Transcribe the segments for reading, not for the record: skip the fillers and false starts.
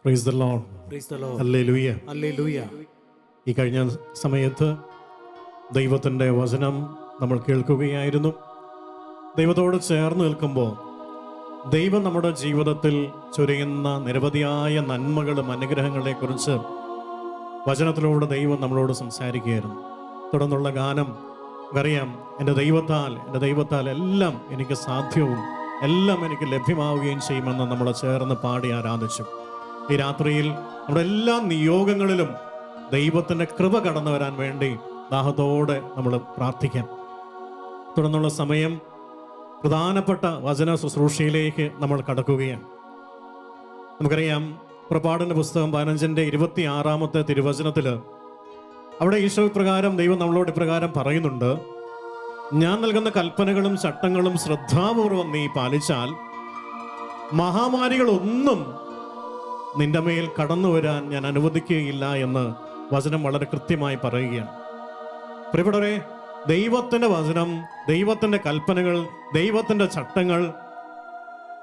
Praise the Lord. Praise the Lord. Hallelujah. Hallelujah. ഈ കഴിഞ്ഞ സമയത്ത് ദൈവത്തിൻ്റെ വചനം നമ്മൾ കേൾക്കുകയായിരുന്നു. ദൈവത്തോട് ചേർന്ന് നിൽക്കുമ്പോൾ ദൈവം നമ്മുടെ ജീവിതത്തിൽ ചൊരിയുന്ന നിരവധിയായ നന്മകളും അനുഗ്രഹങ്ങളെക്കുറിച്ച് വചനത്തിലൂടെ ദൈവം നമ്മളോട് സംസാരിക്കുകയായിരുന്നു. തുടർന്നുള്ള ഗാനം അറിയാം, എൻ്റെ ദൈവത്താൽ എല്ലാം എനിക്ക് സാധ്യവും എല്ലാം എനിക്ക് ലഭ്യമാവുകയും ചെയ്യുമെന്ന് നമ്മൾ ചേർന്ന് പാടി ആരാധിച്ചു. ഈ രാത്രിയിൽ നമ്മുടെ എല്ലാ നിയോഗങ്ങളിലും ദൈവത്തിൻ്റെ കൃപ കടന്നു വരാൻ വേണ്ടി ദാഹത്തോടെ നമ്മൾ പ്രാർത്ഥിക്കാം. തുടർന്നുള്ള സമയം പ്രധാനപ്പെട്ട വചന ശുശ്രൂഷയിലേക്ക് നമ്മൾ കടക്കുകയാണ്. നമുക്കറിയാം, പുറപ്പാടിൻ്റെ പുസ്തകം 15:26 തിരുവചനത്തിൽ അവിടെ ഈശോ പ്രകാരം ദൈവം നമ്മളോട് ഇപ്രകാരം പറയുന്നുണ്ട്: ഞാൻ നൽകുന്ന കൽപ്പനകളും ചട്ടങ്ങളും ശ്രദ്ധാപൂർവം നീ പാലിച്ചാൽ മഹാമാരികളൊന്നും നിന്റെ മേൽ കടന്നു വരാൻ ഞാൻ അനുവദിക്കുകയില്ല എന്ന് വചനം വളരെ കൃത്യമായി പറയുകയാണ്. പ്രിയപ്പെട്ടവരെ, ദൈവത്തിൻ്റെ വചനം, ദൈവത്തിൻ്റെ കൽപ്പനകൾ, ദൈവത്തിൻ്റെ ചട്ടങ്ങൾ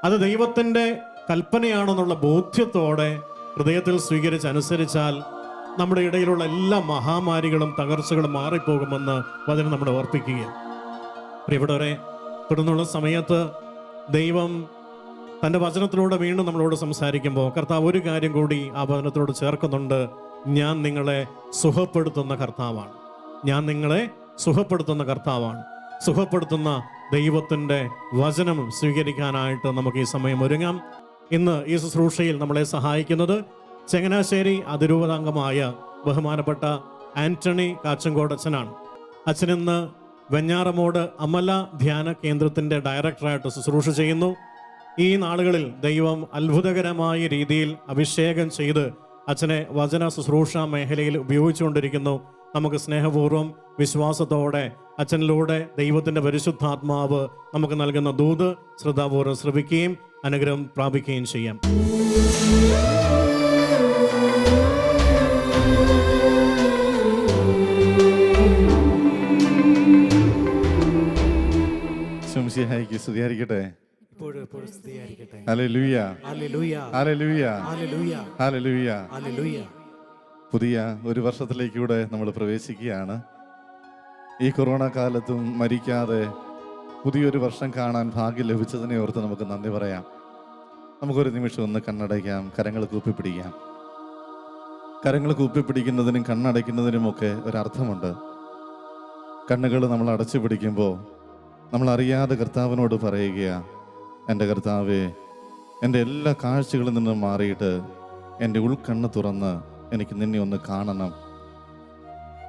അത് ദൈവത്തിൻ്റെ കൽപ്പനയാണെന്നുള്ള ബോധ്യത്തോടെ ഹൃദയത്തിൽ സ്വീകരിച്ചനുസരിച്ചാൽ നമ്മുടെ ഇടയിലുള്ള എല്ലാ മഹാമാരികളും തകർച്ചകളും മാറിപ്പോകുമെന്ന് വചനം നമ്മളെ ഓർപ്പിക്കുകയാണ്. പ്രിയപ്പെട്ടവരെ, തുടർന്നുള്ള സമയത്ത് ദൈവം തൻ്റെ വചനത്തിലൂടെ വീണ്ടും നമ്മളോട് സംസാരിക്കുമ്പോൾ കർത്താവ് ഒരു കാര്യം കൂടി ആ വചനത്തിലൂടെ ചേർക്കുന്നുണ്ട്: ഞാൻ നിങ്ങളെ സുഖപ്പെടുത്തുന്ന കർത്താവാണ്. ഞാൻ നിങ്ങളെ സുഖപ്പെടുത്തുന്ന കർത്താവാണ്. സുഖപ്പെടുത്തുന്ന ദൈവത്തിൻ്റെ വചനം സ്വീകരിക്കാനായിട്ട് നമുക്ക് ഈ സമയം ഒരുങ്ങാം. ഇന്ന് ഈ ശുശ്രൂഷയിൽ നമ്മളെ സഹായിക്കുന്നത് ചങ്ങനാശ്ശേരി അതിരൂപതാംഗമായ ബഹുമാനപ്പെട്ട ആന്റണി കാച്ചങ്കോട് അച്ഛനാണ്. അച്ഛനിന്ന് വെഞ്ഞാറമൂട് അമല ധ്യാന കേന്ദ്രത്തിൻ്റെ ഡയറക്ടറായിട്ട് ശുശ്രൂഷ ചെയ്യുന്നു. ഈ നാളുകളിൽ ദൈവം അത്ഭുതകരമായ രീതിയിൽ അഭിഷേകം ചെയ്ത് അച്ഛനെ വചന ശുശ്രൂഷ മേഖലയിൽ ഉപയോഗിച്ചുകൊണ്ടിരിക്കുന്നു. നമുക്ക് സ്നേഹപൂർവ്വം വിശ്വാസത്തോടെ അച്ഛനിലൂടെ ദൈവത്തിൻ്റെ പരിശുദ്ധാത്മാവ് നമുക്ക് നൽകുന്ന ദൂത് ശ്രദ്ധാപൂർവ്വം ശ്രവിക്കുകയും അനുഗ്രഹം പ്രാപിക്കുകയും ചെയ്യാം. സ്തുതിയായിരിക്കട്ടെ. സ്തുതിയായിരിക്കട്ടെ. Hallelujah. Hallelujah. Hallelujah. Hallelujah. Hallelujah. Hallelujah. പുതിയ ഒരു വർഷത്തിലേക്കൂടെ നമ്മൾ പ്രവേശിക്കുകയാണ്. ഈ കൊറോണ കാലത്തും മരിക്കാതെ പുതിയൊരു വർഷം കാണാൻ ഭാഗ്യം ലഭിച്ചതിനെ ഓർത്ത് നമുക്ക് നന്ദി പറയാം. നമുക്കൊരു നിമിഷം ഒന്ന് കണ്ണടയ്ക്കാം, കരങ്ങൾ കൂപ്പിപ്പിടിക്കാം. കരങ്ങൾ കൂപ്പിപ്പിടിക്കുന്നതിനും കണ്ണടയ്ക്കുന്നതിനുമൊക്കെ ഒരർത്ഥമുണ്ട്. കണ്ണുകൾ നമ്മൾ അടച്ചു പിടിക്കുമ്പോൾ നമ്മൾ അറിയാതെ കർത്താവിനോട് പറയുകയാണ്: എൻ്റെ കർത്താവേ, എൻ്റെ എല്ലാ കാഴ്ചകളിൽ നിന്നും മാറിയിട്ട് എൻ്റെ ഉൾക്കണ്ണ് തുറന്ന് എനിക്ക് നിന്നെ ഒന്ന് കാണണം.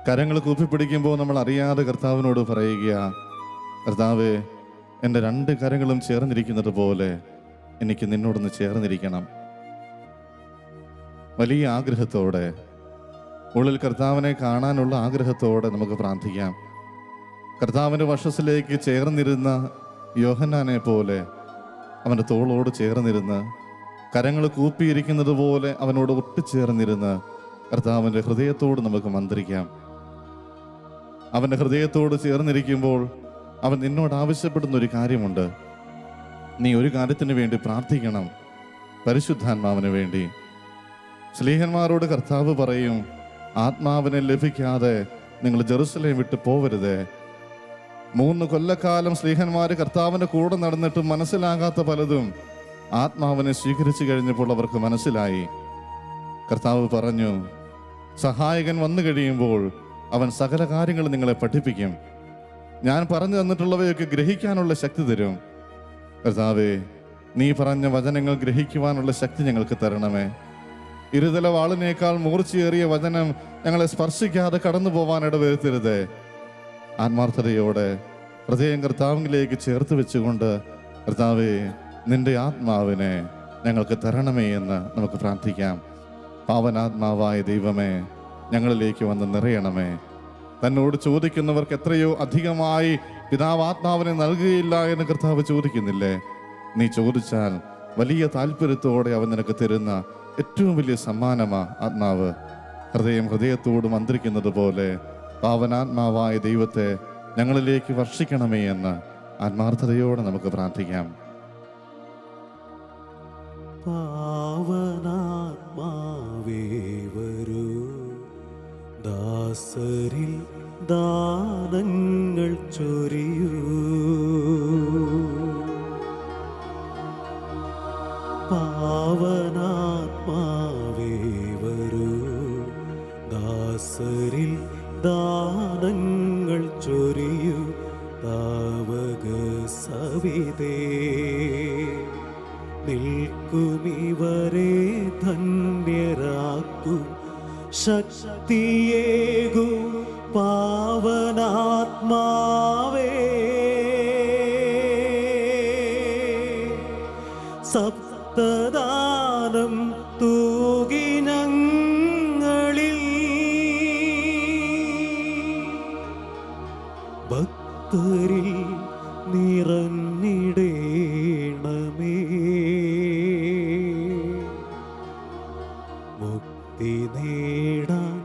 കരങ്ങൾ കൂപ്പിപ്പിടിക്കുമ്പോൾ നമ്മൾ അറിയാതെ കർത്താവിനോട് പറയുക: കർത്താവേ, എൻ്റെ രണ്ട് കരങ്ങളും ചേർന്നിരിക്കുന്നത് പോലെ എനിക്ക് നിന്നോടൊന്ന് ചേർന്നിരിക്കണം. വലിയ ആഗ്രഹത്തോടെ, ഉള്ളിൽ കർത്താവിനെ കാണാനുള്ള ആഗ്രഹത്തോടെ നമുക്ക് പ്രാർത്ഥിക്കാം. കർത്താവിൻ്റെ വശത്തിലേക്ക് ചേർന്നിരുന്ന യോഹന്നാനെ പോലെ അവൻ്റെ തോളോട് ചേർന്നിരുന്ന്, കരങ്ങൾ കൂപ്പിയിരിക്കുന്നത് പോലെ അവനോട് ഒട്ടിച്ചേർന്നിരുന്ന് കർത്താവിൻ്റെ ഹൃദയത്തോട് നമുക്ക് മന്ത്രിക്കാം. അവൻ്റെ ഹൃദയത്തോട് ചേർന്നിരിക്കുമ്പോൾ അവൻ നിന്നോട് ആവശ്യപ്പെടുന്ന ഒരു കാര്യമുണ്ട്. നീ ഒരു കാര്യത്തിന് വേണ്ടി പ്രാർത്ഥിക്കണം, പരിശുദ്ധാത്മാവിന് വേണ്ടി. സ്ലീഹന്മാരോട് കർത്താവ് പറയും: ആത്മാവിനെ ലഭിക്കാതെ നിങ്ങൾ ജെറുസലേം വിട്ട് പോവരുത്. 3 കൊല്ലക്കാലം സ്ലീഹന്മാര് കർത്താവിൻ്റെ കൂടെ നടന്നിട്ട് മനസ്സിലാകാത്ത പലതും ആത്മാവിനെ സ്വീകരിച്ചു കഴിഞ്ഞപ്പോൾ അവർക്ക് മനസ്സിലായി. കർത്താവ് പറഞ്ഞു: സഹായകൻ വന്നു കഴിയുമ്പോൾ അവൻ സകല കാര്യങ്ങളും നിങ്ങളെ പഠിപ്പിക്കും. ഞാൻ പറഞ്ഞു തന്നിട്ടുള്ളവയൊക്കെ ഗ്രഹിക്കാനുള്ള ശക്തി തരും. കർത്താവേ, നീ പറഞ്ഞ വചനങ്ങൾ ഗ്രഹിക്കുവാനുള്ള ശക്തി ഞങ്ങൾക്ക് തരണമേ. ഇരുതല വാളിനേക്കാൾ മൂർച്ചയേറിയ വചനം ഞങ്ങളെ സ്പർശിക്കാതെ കടന്നു പോവാൻ ഇടവരുത്തരുത്. ആത്മാർത്ഥതയോടെ ഹൃദയം കർത്താവിലേക്ക് ചേർത്ത് വെച്ചുകൊണ്ട്, കർത്താവേ, നിന്റെ ആത്മാവിനെ ഞങ്ങൾക്ക് തരണമേ എന്ന് നമുക്ക് പ്രാർത്ഥിക്കാം. പാവനാത്മാവായ ദൈവമേ, ഞങ്ങളിലേക്ക് വന്ന് നിറയണമേ. തന്നോട് ചോദിക്കുന്നവർക്ക് എത്രയോ അധികമായി പിതാവ് ആത്മാവിനെ നൽകുകയില്ല എന്ന് കർത്താവ് ചോദിക്കുന്നില്ലേ? നീ ചോദിച്ചാൽ വലിയ താല്പര്യത്തോടെ അവൻ നിനക്ക് തരുന്ന ഏറ്റവും വലിയ സമ്മാനമാ ആത്മാവ്. ഹൃദയത്തോട് മന്ത്രിക്കുന്നത് പോലെ പാവനാത്മാവായ ദൈവത്തെ ഞങ്ങളിലേക്ക് വർഷിക്കണമേ എന്ന് ആത്മാർത്ഥതയോടെ നമുക്ക് പ്രാർത്ഥിക്കാം. പാവനാത്മാ ദാസരിൽ ദാനങ്ങൾ ചൊരിയൂ. പാവനാത്മാവേ വരൂ, ദാസരിൽ ദാനങ്ങൾ ചൊരിയൂ. താവക സവിതേ നിൽക്കുമിവരെ ധന്യരാക്കൂ. ശക്തിയേകൂ പാവനാത്മാവേ. സപ്തദാനം തൂകി ഞങ്ങളിൽ ഭക്തരിൽ നിറഞ്ഞിടേണമേ. മുക്തി നേടാൻ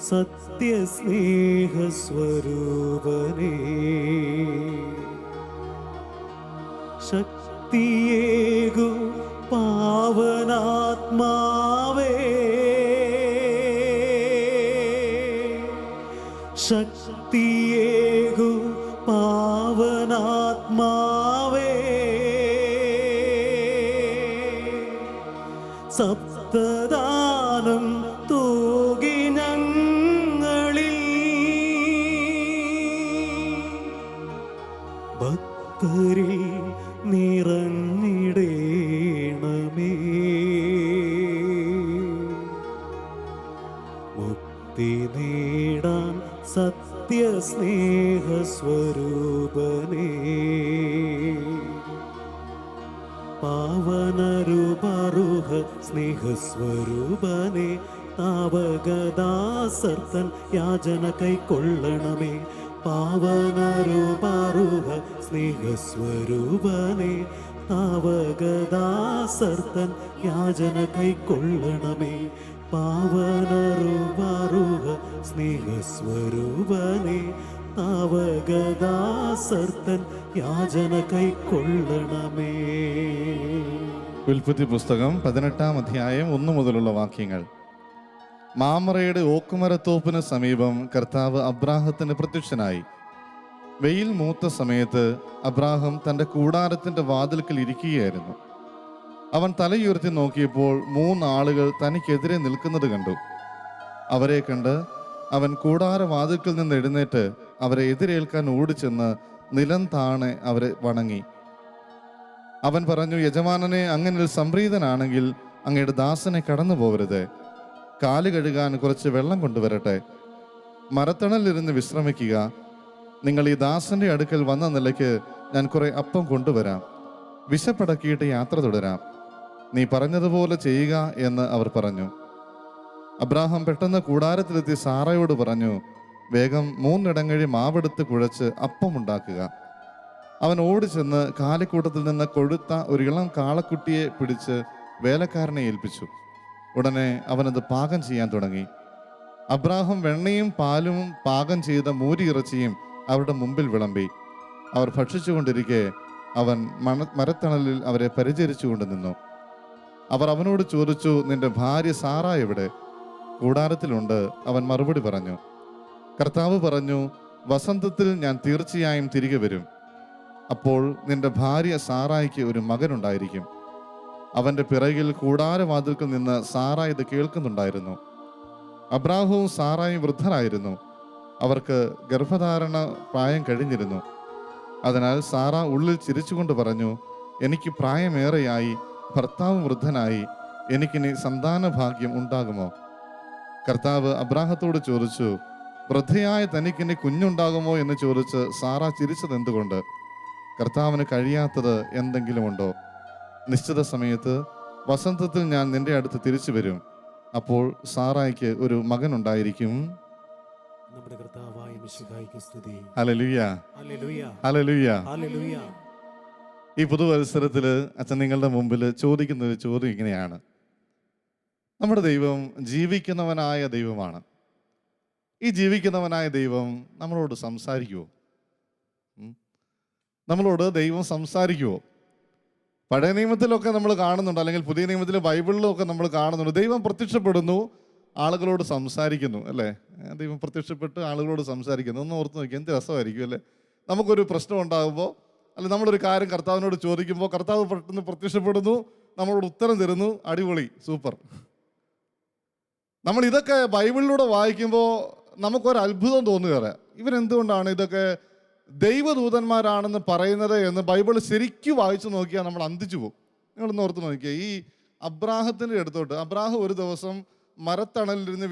സത്യസ്നേഹസ്വരൂപനേ. ശക്തിയേകൂ പാവനാത്മാവേ. ശക്തിയേകൂ പാവനാത്മാവേ. സപ്തദാനം തൂകി ഞങ്ങളിൽ ഭക്തരിൽ നിറഞ്ഞിടേണമേ. മുക്തി നേടാൻ സത്യസ്നേഹസ്വരൂപനേ. പാവനരൂപരുഹ സ്നേഹസ്വരൂപനേ. താവകദാസർത്തൻ യാചന കൈക്കൊള്ളണമേ. പാവനരൂപരുഹ സ്നേഹസ്വരൂപനേ. താവകദാസർത്തൻ യാചന കൈക്കൊള്ളണമേ. പാവനരൂപരുഹ സ്നേഹസ്വരൂപനേ. താവകദാസർത്തൻ യാചന കൈക്കൊള്ളണമേ. ഉൽപ്പത്തി പുസ്തകം 18-ാം അധ്യായം 1 മുതലുള്ള വാക്യങ്ങൾ. മാമറയുടെ ഓക്കുമരത്തോപ്പിന് സമീപം കർത്താവ് അബ്രാഹത്തിന് പ്രത്യക്ഷനായി. വെയിൽ മൂത്ത സമയത്ത് അബ്രാഹം തൻ്റെ കൂടാരത്തിൻ്റെ വാതിൽക്കൽ ഇരിക്കുകയായിരുന്നു. അവൻ തലയുയർത്തി നോക്കിയപ്പോൾ 3 ആളുകൾ തനിക്കെതിരെ നിൽക്കുന്നത് കണ്ടു. അവരെ കണ്ട് അവൻ കൂടാരവാതിൽക്കൽ നിന്ന് എഴുന്നേറ്റ് അവരെ എതിരേൽക്കാൻ ഓടിച്ചെന്ന് നിലം താണെ അവരെ വണങ്ങി. അവൻ പറഞ്ഞു, യജമാനനെ, അങ്ങനെ സംപ്രീതനാണെങ്കിൽ അങ്ങയുടെ ദാസനെ കടന്നു പോകരുത്. കാല് കഴുകാൻ കുറച്ച് വെള്ളം കൊണ്ടുവരട്ടെ. മരത്തണലിരുന്ന് വിശ്രമിക്കുക. നിങ്ങൾ ഈ ദാസന്റെ അടുക്കൽ വന്ന നിലയ്ക്ക് ഞാൻ കുറെ അപ്പം കൊണ്ടുവരാം. വിശപ്പടക്കിയിട്ട് യാത്ര തുടരാം. നീ പറഞ്ഞതുപോലെ ചെയ്യുക എന്ന് അവർ പറഞ്ഞു. അബ്രാഹാം പെട്ടെന്ന് കൂടാരത്തിലെത്തി സാറയോട് പറഞ്ഞു, വേഗം 3 ഇടങ്ങഴി മാവെടുത്ത് കുഴച്ച് അപ്പമുണ്ടാക്കുക. അവൻ ഓടിച്ചെന്ന് കാലിക്കൂട്ടത്തിൽ നിന്ന് കൊഴുത്ത ഒരു ഇളം കാളക്കുട്ടിയെ പിടിച്ച് വേലക്കാരനെ ഏൽപ്പിച്ചു. ഉടനെ അവനത് പാകം ചെയ്യാൻ തുടങ്ങി. അബ്രാഹാം വെണ്ണയും പാലും പാകം ചെയ്ത മൂരിയിറച്ചിയും അവരുടെ മുമ്പിൽ വിളമ്പി. അവർ ഭക്ഷിച്ചുകൊണ്ടിരിക്കെ അവൻ മരത്തണലിൽ അവരെ പരിചരിച്ചുകൊണ്ട് നിന്നു. അവർ അവനോട് ചോദിച്ചു, നിന്റെ ഭാര്യ സാറ എവിടെ? കൂടാരത്തിലുണ്ട്, അവൻ മറുപടി പറഞ്ഞു. കർത്താവ് പറഞ്ഞു, വസന്തത്തിൽ ഞാൻ തീർച്ചയായും തിരികെ വരും. അപ്പോൾ നിന്റെ ഭാര്യ സാറായിക്ക് ഒരു മകനുണ്ടായിരിക്കും. അവന്റെ പിറകിൽ കൂടാരവാതിൽക്കൽ നിന്ന് സാറ ഇത് കേൾക്കുന്നുണ്ടായിരുന്നു. അബ്രാഹവും സാറായും വൃദ്ധരായിരുന്നു. അവർക്ക് ഗർഭധാരണ പ്രായം കഴിഞ്ഞിരുന്നു. അതിനാൽ സാറ ഉള്ളിൽ ചിരിച്ചുകൊണ്ട് പറഞ്ഞു, എനിക്ക് പ്രായമേറെയായി, ഭർത്താവ് വൃദ്ധനായി, എനിക്കിനി സന്താന ഭാഗ്യം ഉണ്ടാകുമോ? കർത്താവ് അബ്രാഹത്തോട് ചോദിച്ചു, വൃദ്ധയായ തനിക്കിനി കുഞ്ഞുണ്ടാകുമോ എന്ന് ചോദിച്ച് സാറ ചിരിച്ചത് എന്തുകൊണ്ട്? കർത്താവിന് കഴിയാത്തത് എന്തെങ്കിലും ഉണ്ടോ? നിശ്ചിത സമയത്ത് വസന്തത്തിൽ ഞാൻ നിന്റെ അടുത്ത് തിരിച്ചു വരും. അപ്പോൾ സാറായിക്ക് ഒരു മകനുണ്ടായിരിക്കും. നമ്മുടെ കർത്താവായ മിശിഹായ്ക്ക് സ്തുതി. Hallelujah, hallelujah, hallelujah. ഹല്ലേലൂയ. ഈ പുതുവത്സരത്തിൽ അച്ഛൻ നിങ്ങളുടെ മുമ്പിൽ ചോദിക്കുന്ന ഒരു ചോദ്യം ഇങ്ങനെയാണ്. നമ്മുടെ ദൈവം ജീവിക്കുന്നവനായ ദൈവമാണ്. ഈ ജീവിക്കുന്നവനായ ദൈവം നമ്മളോട് സംസാരിക്കുമോ? നമ്മളോട് ദൈവം സംസാരിക്കുമോ? പഴയ നിയമത്തിലൊക്കെ നമ്മൾ കാണുന്നുണ്ട്, അല്ലെങ്കിൽ പുതിയ നിയമത്തിലെ ബൈബിളിലൊക്കെ നമ്മൾ കാണുന്നുണ്ട്. ദൈവം പ്രത്യക്ഷപ്പെടുന്നു, ആളുകളോട് സംസാരിക്കുന്നു അല്ലേ? ദൈവം പ്രത്യക്ഷപ്പെട്ട് ആളുകളോട് സംസാരിക്കുന്നു. ഒന്ന് ഓർത്ത് നോക്കി, എന്ത് രസമായിരിക്കും അല്ലേ? നമുക്കൊരു പ്രശ്നം ഉണ്ടാകുമ്പോൾ, അല്ല നമ്മളൊരു കാര്യം കർത്താവിനോട് ചോദിക്കുമ്പോൾ കർത്താവ് പെട്ടെന്ന് പ്രത്യക്ഷപ്പെടുന്നു, നമ്മളോട് ഉത്തരം തരുന്നു. അടിപൊളി, സൂപ്പർ. നമ്മൾ ഇതൊക്കെ ബൈബിളിലൂടെ വായിക്കുമ്പോൾ നമുക്കൊരു അത്ഭുതം തോന്നുകയാണ്. ഇവരെന്തുകൊണ്ടാണ് ഇതൊക്കെ ദൈവദൂതന്മാരാണെന്ന് പറയുന്നത് എന്ന് ബൈബിൾ ശരിക്കും വായിച്ചു നോക്കിയാൽ നമ്മൾ അന്തിച്ചു പോകും. നിങ്ങളൊന്ന് ഓർത്ത് നോക്കിയാൽ, ഈ അബ്രാഹത്തിൻ്റെ അടുത്തോട്ട് അബ്രാഹം ഒരു ദിവസം മരത്തണലിരുന്ന്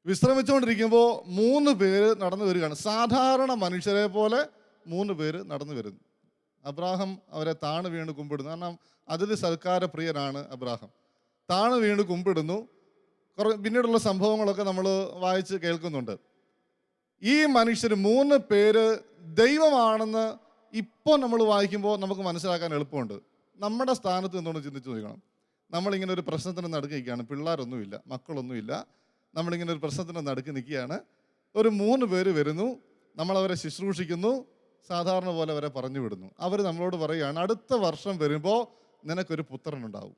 വിശ്രമിച്ചുകൊണ്ടിരിക്കുമ്പോൾ 3 പേര് നടന്നു വരികയാണ്. സാധാരണ മനുഷ്യരെ പോലെ 3 പേര് നടന്നു വരുന്നു. അബ്രാഹം അവരെ താണു വീണ് കുമ്പിടുന്നു. കാരണം അതിഥി സൽക്കാര പ്രിയനാണ് അബ്രാഹം. താണു വീണ് കുമ്പിടുന്നു. പിന്നീടുള്ള സംഭവങ്ങളൊക്കെ നമ്മൾ വായിച്ച് കേൾക്കുന്നുണ്ട്. ഈ മനുഷ്യർ 3 പേര് ദൈവമാണെന്ന് ഇപ്പോൾ നമ്മൾ വായിക്കുമ്പോൾ നമുക്ക് മനസ്സിലാക്കാൻ എളുപ്പമുണ്ട്. നമ്മുടെ സ്ഥാനത്ത് നിന്നുകൊണ്ട് ചിന്തിച്ച് നോക്കണം. നമ്മളിങ്ങനെ ഒരു പ്രശ്നത്തിന് നടുക്ക് നിൽക്കുകയാണ്. പിള്ളേരൊന്നുമില്ല, മക്കളൊന്നുമില്ല. നമ്മളിങ്ങനെ ഒരു പ്രശ്നത്തിന് നടുക്ക് നിൽക്കുകയാണ്. ഒരു 3 പേര് വരുന്നു, നമ്മളവരെ ശുശ്രൂഷിക്കുന്നു, സാധാരണ പോലെ അവരെ പറഞ്ഞു വിടുന്നു. അവർ നമ്മളോട് പറയുകയാണ്, അടുത്ത വർഷം വരുമ്പോൾ നിനക്കൊരു പുത്രനുണ്ടാവും.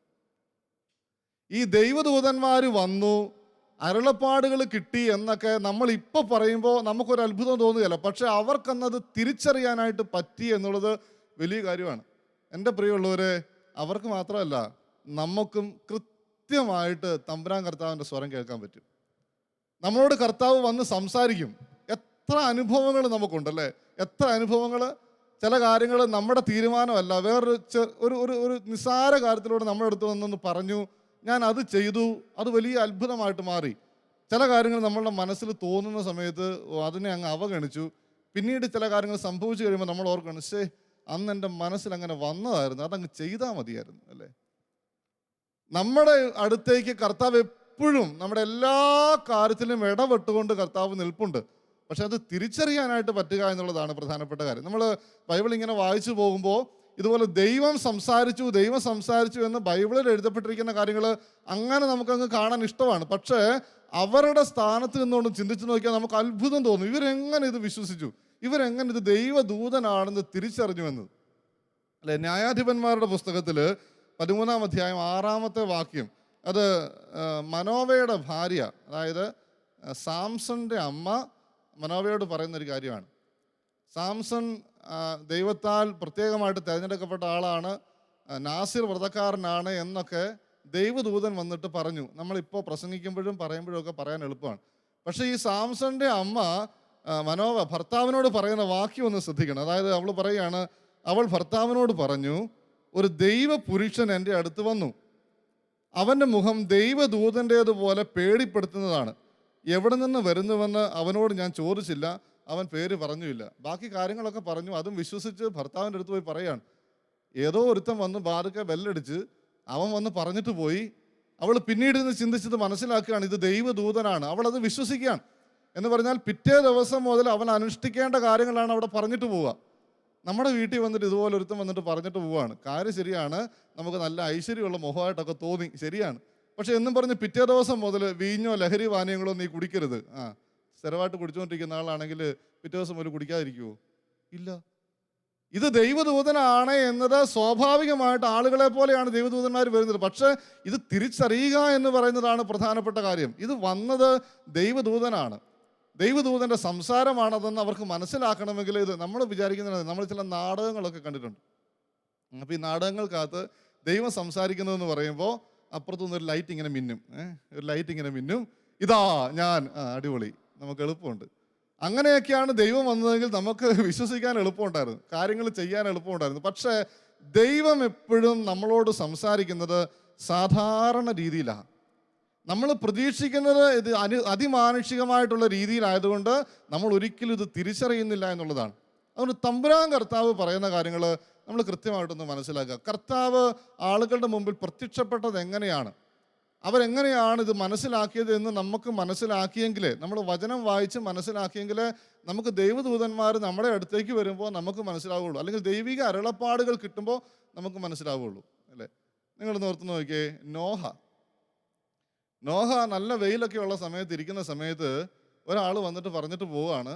ഈ ദൈവദൂതന്മാർ വന്നു, അരുളപ്പാടുകൾ കിട്ടി എന്നൊക്കെ നമ്മൾ ഇപ്പോൾ പറയുമ്പോൾ നമുക്കൊരു അത്ഭുതം തോന്നുകയില്ല. പക്ഷെ അവർക്കന്നത് തിരിച്ചറിയാനായിട്ട് പറ്റി എന്നുള്ളത് വലിയ കാര്യമാണ്. എൻ്റെ പ്രിയമുള്ളവരെ, അവർക്ക് മാത്രമല്ല, നമുക്കും കൃത്യമായിട്ട് തമ്പുരാൻ കർത്താവിൻ്റെ സ്വരം കേൾക്കാൻ പറ്റും. നമ്മളോട് കർത്താവ് വന്ന് സംസാരിക്കും. എത്ര അനുഭവങ്ങൾ നമുക്കുണ്ടല്ലേ, എത്ര അനുഭവങ്ങൾ. ചില കാര്യങ്ങൾ നമ്മുടെ തീരുമാനമല്ല, ഒരു നിസ്സാര കാര്യത്തിലൂടെ നമ്മുടെ അടുത്ത് വന്നൊന്ന് പറഞ്ഞു, ഞാൻ അത് ചെയ്തു, അത് വലിയ അത്ഭുതമായിട്ട് മാറി. ചില കാര്യങ്ങൾ നമ്മളുടെ മനസ്സിൽ തോന്നുന്ന സമയത്ത് അതിനെ അങ്ങ് അവഗണിച്ചു. പിന്നീട് ചില കാര്യങ്ങൾ സംഭവിച്ചു കഴിയുമ്പോൾ നമ്മൾ ഓർക്കണം, അന്ന് എൻ്റെ മനസ്സിൽ അങ്ങനെ വന്നതായിരുന്നു, അതങ്ങ് ചെയ്താൽ മതിയായിരുന്നു അല്ലേ. നമ്മുടെ അടുത്തേക്ക് കർത്താവ് എപ്പോഴും നമ്മുടെ എല്ലാ കാര്യത്തിലും ഇടപെട്ടുകൊണ്ട് കർത്താവ് നിൽപ്പുണ്ട്. പക്ഷെ അത് തിരിച്ചറിയാനായിട്ട് പറ്റുക എന്നുള്ളതാണ് പ്രധാനപ്പെട്ട കാര്യം. നമ്മൾ ബൈബിൾ ഇങ്ങനെ വായിച്ചു പോകുമ്പോൾ ഇതുപോലെ ദൈവം സംസാരിച്ചു എന്ന് ബൈബിളിൽ എഴുതപ്പെട്ടിരിക്കുന്ന കാര്യങ്ങൾ അങ്ങനെ നമുക്കങ്ങ് കാണാൻ ഇഷ്ടമാണ്. പക്ഷേ അവരുടെ സ്ഥാനത്ത് നിന്നുകൊണ്ട് ചിന്തിച്ചു നോക്കിയാൽ നമുക്ക് അത്ഭുതം തോന്നും. ഇവരെങ്ങനെ ഇത് വിശ്വസിച്ചു, ഇവരെങ്ങനെ ഇത് ദൈവദൂതനാണെന്ന് തിരിച്ചറിഞ്ഞുവെന്ന് അല്ലെ. ന്യായാധിപന്മാരുടെ പുസ്തകത്തിൽ 13-ാം അധ്യായം 6-ാമത്തെ വാക്യം, അത് മനോവയുടെ ഭാര്യ, അതായത് സാംസന്റെ അമ്മ മനോവയോട് പറയുന്നൊരു കാര്യമാണ്. സാംസൺ ദൈവത്താൽ പ്രത്യേകമായിട്ട് തിരഞ്ഞെടുക്കപ്പെട്ട ആളാണ്, നാസിർ വ്രതക്കാരനാണ് എന്നൊക്കെ ദൈവദൂതൻ വന്നിട്ട് പറഞ്ഞു. നമ്മളിപ്പോൾ പ്രസംഗിക്കുമ്പോഴും പറയുമ്പോഴും ഒക്കെ പറയാൻ എളുപ്പമാണ്. പക്ഷേ ഈ സാംസന്റെ അമ്മ മനോവ ഭർത്താവിനോട് പറയുന്ന വാക്യം ഒന്ന് ശ്രദ്ധിക്കണം. അതായത് അവൾ പറയുകയാണ്, അവൾ ഭർത്താവിനോട് പറഞ്ഞു, ഒരു ദൈവ പുരുഷൻ എൻ്റെ അടുത്ത് വന്നു, അവൻ്റെ മുഖം ദൈവദൂതൻ്റേതുപോലെ പേടിപ്പെടുത്തുന്നതാണ്. എവിടെ നിന്ന് വരുന്നുവെന്ന് അവനോട് ഞാൻ ചോദിച്ചില്ല, അവൻ പേര് പറഞ്ഞില്ല. ബാക്കി കാര്യങ്ങളൊക്കെ പറഞ്ഞു. അതും വിശ്വസിച്ച് ഭർത്താവിൻ്റെ അടുത്ത് പോയി പറയാണ്. ഏതോ ഒരുത്തൻ വന്ന് ബാധക്കെ ബെല്ലടിച്ച് അവൻ വന്ന് പറഞ്ഞിട്ട് പോയി. അവൾ പിന്നീട് നിന്ന് ചിന്തിച്ചത് മനസ്സിലാക്കുകയാണ്, ഇത് ദൈവദൂതനാണ്. അവൾ അത് വിശ്വസിക്കുകയാണ്. എന്ന് പറഞ്ഞാൽ പിറ്റേ ദിവസം മുതൽ അവൻ അനുഷ്ഠിക്കേണ്ട കാര്യങ്ങളാണ് അവിടെ പറഞ്ഞിട്ട് പോവുക. നമ്മുടെ വീട്ടിൽ വന്നിട്ട് ഇതുപോലെ ഒരുത്തൻ വന്നിട്ട് പറഞ്ഞിട്ട് പോവുകയാണ്. കാര്യം ശരിയാണ്, നമുക്ക് നല്ല ഐശ്വര്യമുള്ള മുഖമായിട്ടൊക്കെ തോന്നി, ശരിയാണ്. പക്ഷെ എന്നും പറഞ്ഞ് പിറ്റേ ദിവസം മുതൽ വീഞ്ഞോ ലഹരി പാനീയങ്ങളോ നീ കുടിക്കരുത്. സ്ഥിരമായിട്ട് കുടിച്ചുകൊണ്ടിരിക്കുന്ന ആളാണെങ്കിൽ പിറ്റേ ദിവസം മുതൽ കുടിക്കാതിരിക്കുമോ? ഇല്ല. ഇത് ദൈവദൂതനാണ് എന്നത് സ്വാഭാവികമായിട്ട് ആളുകളെ പോലെയാണ് ദൈവദൂതന്മാർ വരുന്നത്. പക്ഷെ ഇത് തിരിച്ചറിയുക എന്ന് പറയുന്നതാണ് പ്രധാനപ്പെട്ട കാര്യം. ഇത് വന്നത് ദൈവദൂതനാണ്, ദൈവദൂതൻ്റെ സംസാരമാണതെന്ന് അവർക്ക് മനസ്സിലാക്കണമെങ്കിൽ ഇത് നമ്മൾ വിചാരിക്കുന്നത്, നമ്മൾ ചില നാടകങ്ങളൊക്കെ കണ്ടിട്ടുണ്ട്. അപ്പോൾ ഈ നാടകങ്ങൾക്കകത്ത് ദൈവം സംസാരിക്കുന്നതെന്ന് പറയുമ്പോൾ അപ്പുറത്തുനിന്ന് ഒരു ലൈറ്റ് ഇങ്ങനെ മിന്നും, ഇതാ ഞാൻ, അടിപൊളി, നമുക്ക് എളുപ്പമുണ്ട്. അങ്ങനെയൊക്കെയാണ് ദൈവം വന്നതെങ്കിൽ നമുക്ക് വിശ്വസിക്കാൻ എളുപ്പമുണ്ടായിരുന്നു, കാര്യങ്ങൾ ചെയ്യാൻ എളുപ്പമുണ്ടായിരുന്നു. പക്ഷേ ദൈവം എപ്പോഴും നമ്മളോട് സംസാരിക്കുന്നത് സാധാരണ രീതിയിലാണ്. നമ്മൾ പ്രതീക്ഷിക്കുന്നത് ഇത് അതിമാനുഷികമായിട്ടുള്ള രീതിയിലായതുകൊണ്ട് നമ്മൾ ഒരിക്കലും ഇത് തിരിച്ചറിയുന്നില്ല എന്നുള്ളതാണ്. അതുകൊണ്ട് തമ്പുരാൻ കർത്താവ് പറയുന്ന കാര്യങ്ങൾ നമ്മൾ കൃത്യമായിട്ടൊന്ന് മനസ്സിലാക്കുക. കർത്താവ് ആളുകളുടെ മുമ്പിൽ പ്രത്യക്ഷപ്പെട്ടത് എങ്ങനെയാണ്, അവരെങ്ങനെയാണ് ഇത് മനസ്സിലാക്കിയത് എന്ന് നമുക്ക് മനസ്സിലാക്കിയെങ്കിൽ, നമ്മൾ വചനം വായിച്ച് മനസ്സിലാക്കിയെങ്കിൽ നമുക്ക് ദൈവദൂതന്മാർ നമ്മുടെ അടുത്തേക്ക് വരുമ്പോൾ നമുക്ക് മനസ്സിലാവുകയുള്ളൂ. അല്ലെങ്കിൽ ദൈവിക അരുളപ്പാടുകൾ കിട്ടുമ്പോൾ നമുക്ക് മനസ്സിലാവുകയുള്ളൂ അല്ലേ. നിങ്ങൾ ഓർത്ത് നോക്കിയേ, നോഹ നല്ല വെയിലൊക്കെ ഉള്ള സമയത്ത് ഇരിക്കുന്ന സമയത്ത് ഒരാൾ വന്നിട്ട് പറഞ്ഞിട്ട് പോവുകയാണ്,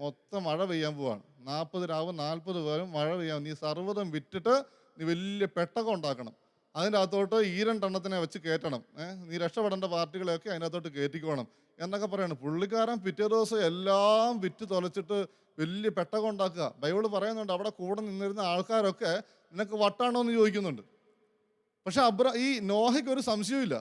മൊത്തം മഴ പെയ്യാൻ പോവാണ്, 40 രാവും 40 പേരും മഴ പെയ്യാൻ, നീ സർവ്വതം വിറ്റിട്ട് നീ വലിയ പെട്ടകം ഉണ്ടാക്കണം, അതിൻ്റെ അകത്തോട്ട് ഈ 2 എണ്ണത്തിനെ വെച്ച് കയറ്റണം, നീ രക്ഷപ്പെടേണ്ട പാർട്ടികളെയൊക്കെ അതിനകത്തോട്ട് കയറ്റിക്കോണം എന്നൊക്കെ പറയണം. പുള്ളിക്കാരൻ പിറ്റേ ദിവസം എല്ലാം വിറ്റ് തൊലച്ചിട്ട് വലിയ പെട്ടകം ഉണ്ടാക്കുക. ബൈബിൾ പറയുന്നുണ്ട് അവിടെ കൂടെ നിന്നിരുന്ന ആൾക്കാരൊക്കെ നിനക്ക് വട്ടാണോ എന്ന് ചോദിക്കുന്നുണ്ട്. പക്ഷെ ഈ നോഹയ്ക്കൊരു സംശയമില്ല.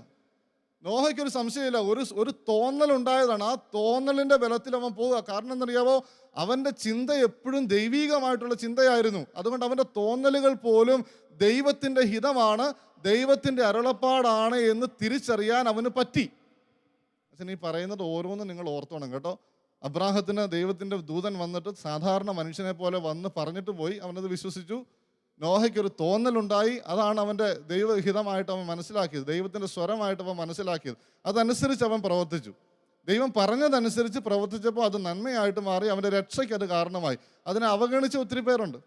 ഒരു തോന്നലുണ്ടായതാണ്. ആ തോന്നലിൻ്റെ ബലത്തിൽ അവൻ പോവുക. കാരണം എന്നറിയാവോ, അവൻ്റെ ചിന്ത എപ്പോഴും ദൈവീകമായിട്ടുള്ള ചിന്തയായിരുന്നു. അതുകൊണ്ട് അവൻ്റെ തോന്നലുകൾ പോലും ദൈവത്തിൻ്റെ ഹിതമാണ്, ദൈവത്തിൻ്റെ അരുളപ്പാടാണ് എന്ന് തിരിച്ചറിയാൻ അവന് പറ്റി. ഈ പറയുന്നത് ഓരോന്നും നിങ്ങൾ ഓർത്തോണം കേട്ടോ. അബ്രാഹത്തിന് ദൈവത്തിൻ്റെ ദൂതൻ വന്നിട്ട് സാധാരണ മനുഷ്യനെ പോലെ വന്ന് പറഞ്ഞിട്ട് പോയി. അവനത് വിശ്വസിച്ചു. നോഹയ്ക്കൊരു തോന്നലുണ്ടായി. അതാണ് അവൻ്റെ ദൈവഹിതമായിട്ട് അവൻ മനസ്സിലാക്കിയത്, ദൈവത്തിൻ്റെ സ്വരമായിട്ട് അവൻ മനസ്സിലാക്കിയത്. അതനുസരിച്ച് അവൻ പ്രവർത്തിച്ചു. ദൈവം പറഞ്ഞതനുസരിച്ച് പ്രവർത്തിച്ചപ്പോൾ അത് നന്മയായിട്ട് മാറി. അവൻ്റെ രക്ഷയ്ക്ക് അത് കാരണമായി. അതിനെ അവഗണിച്ച ഒത്തിരി പേരുണ്ട്.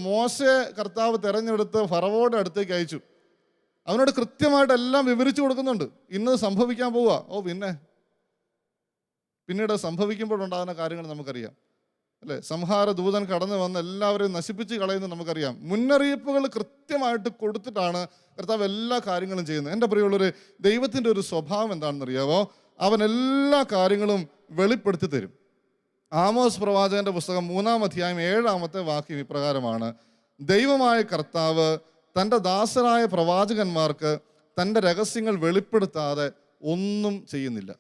മോശയെ കർത്താവ് തെരഞ്ഞെടുത്ത് ഫറവോയുടെ അടുത്തേക്ക് അയച്ചു. അവനോട് കൃത്യമായിട്ടെല്ലാം വിവരിച്ചു കൊടുക്കുന്നുണ്ട്. ഇന്നത് സംഭവിക്കാൻ പോവുക. പിന്നീട് സംഭവിക്കുമ്പോഴുണ്ടാകുന്ന കാര്യങ്ങൾ നമുക്കറിയാം അല്ലേ. സംഹാര ദൂതൻ കടന്നു വന്ന് എല്ലാവരെയും നശിപ്പിച്ച് കളയുന്നത് നമുക്കറിയാം. മുന്നറിയിപ്പുകൾ കൃത്യമായിട്ട് കൊടുത്തിട്ടാണ് കർത്താവ് എല്ലാ കാര്യങ്ങളും ചെയ്യുന്നത്. എൻ്റെ പ്രിയമുള്ളവരെ, ദൈവത്തിൻ്റെ ഒരു സ്വഭാവം എന്താണെന്നറിയാവോ, അവൻ എല്ലാ കാര്യങ്ങളും വെളിപ്പെടുത്തി തരും. ആമോസ് പ്രവാചകന്റെ പുസ്തകം 3-ാം അധ്യായം 7-ാമത്തെ വാക്യം ഇപ്രകാരമാണ്: ദൈവമായ കർത്താവ് തൻ്റെ ദാസരായ പ്രവാചകന്മാർക്ക് തൻ്റെ രഹസ്യങ്ങൾ വെളിപ്പെടുത്താതെ ഒന്നും ചെയ്യുന്നില്ല.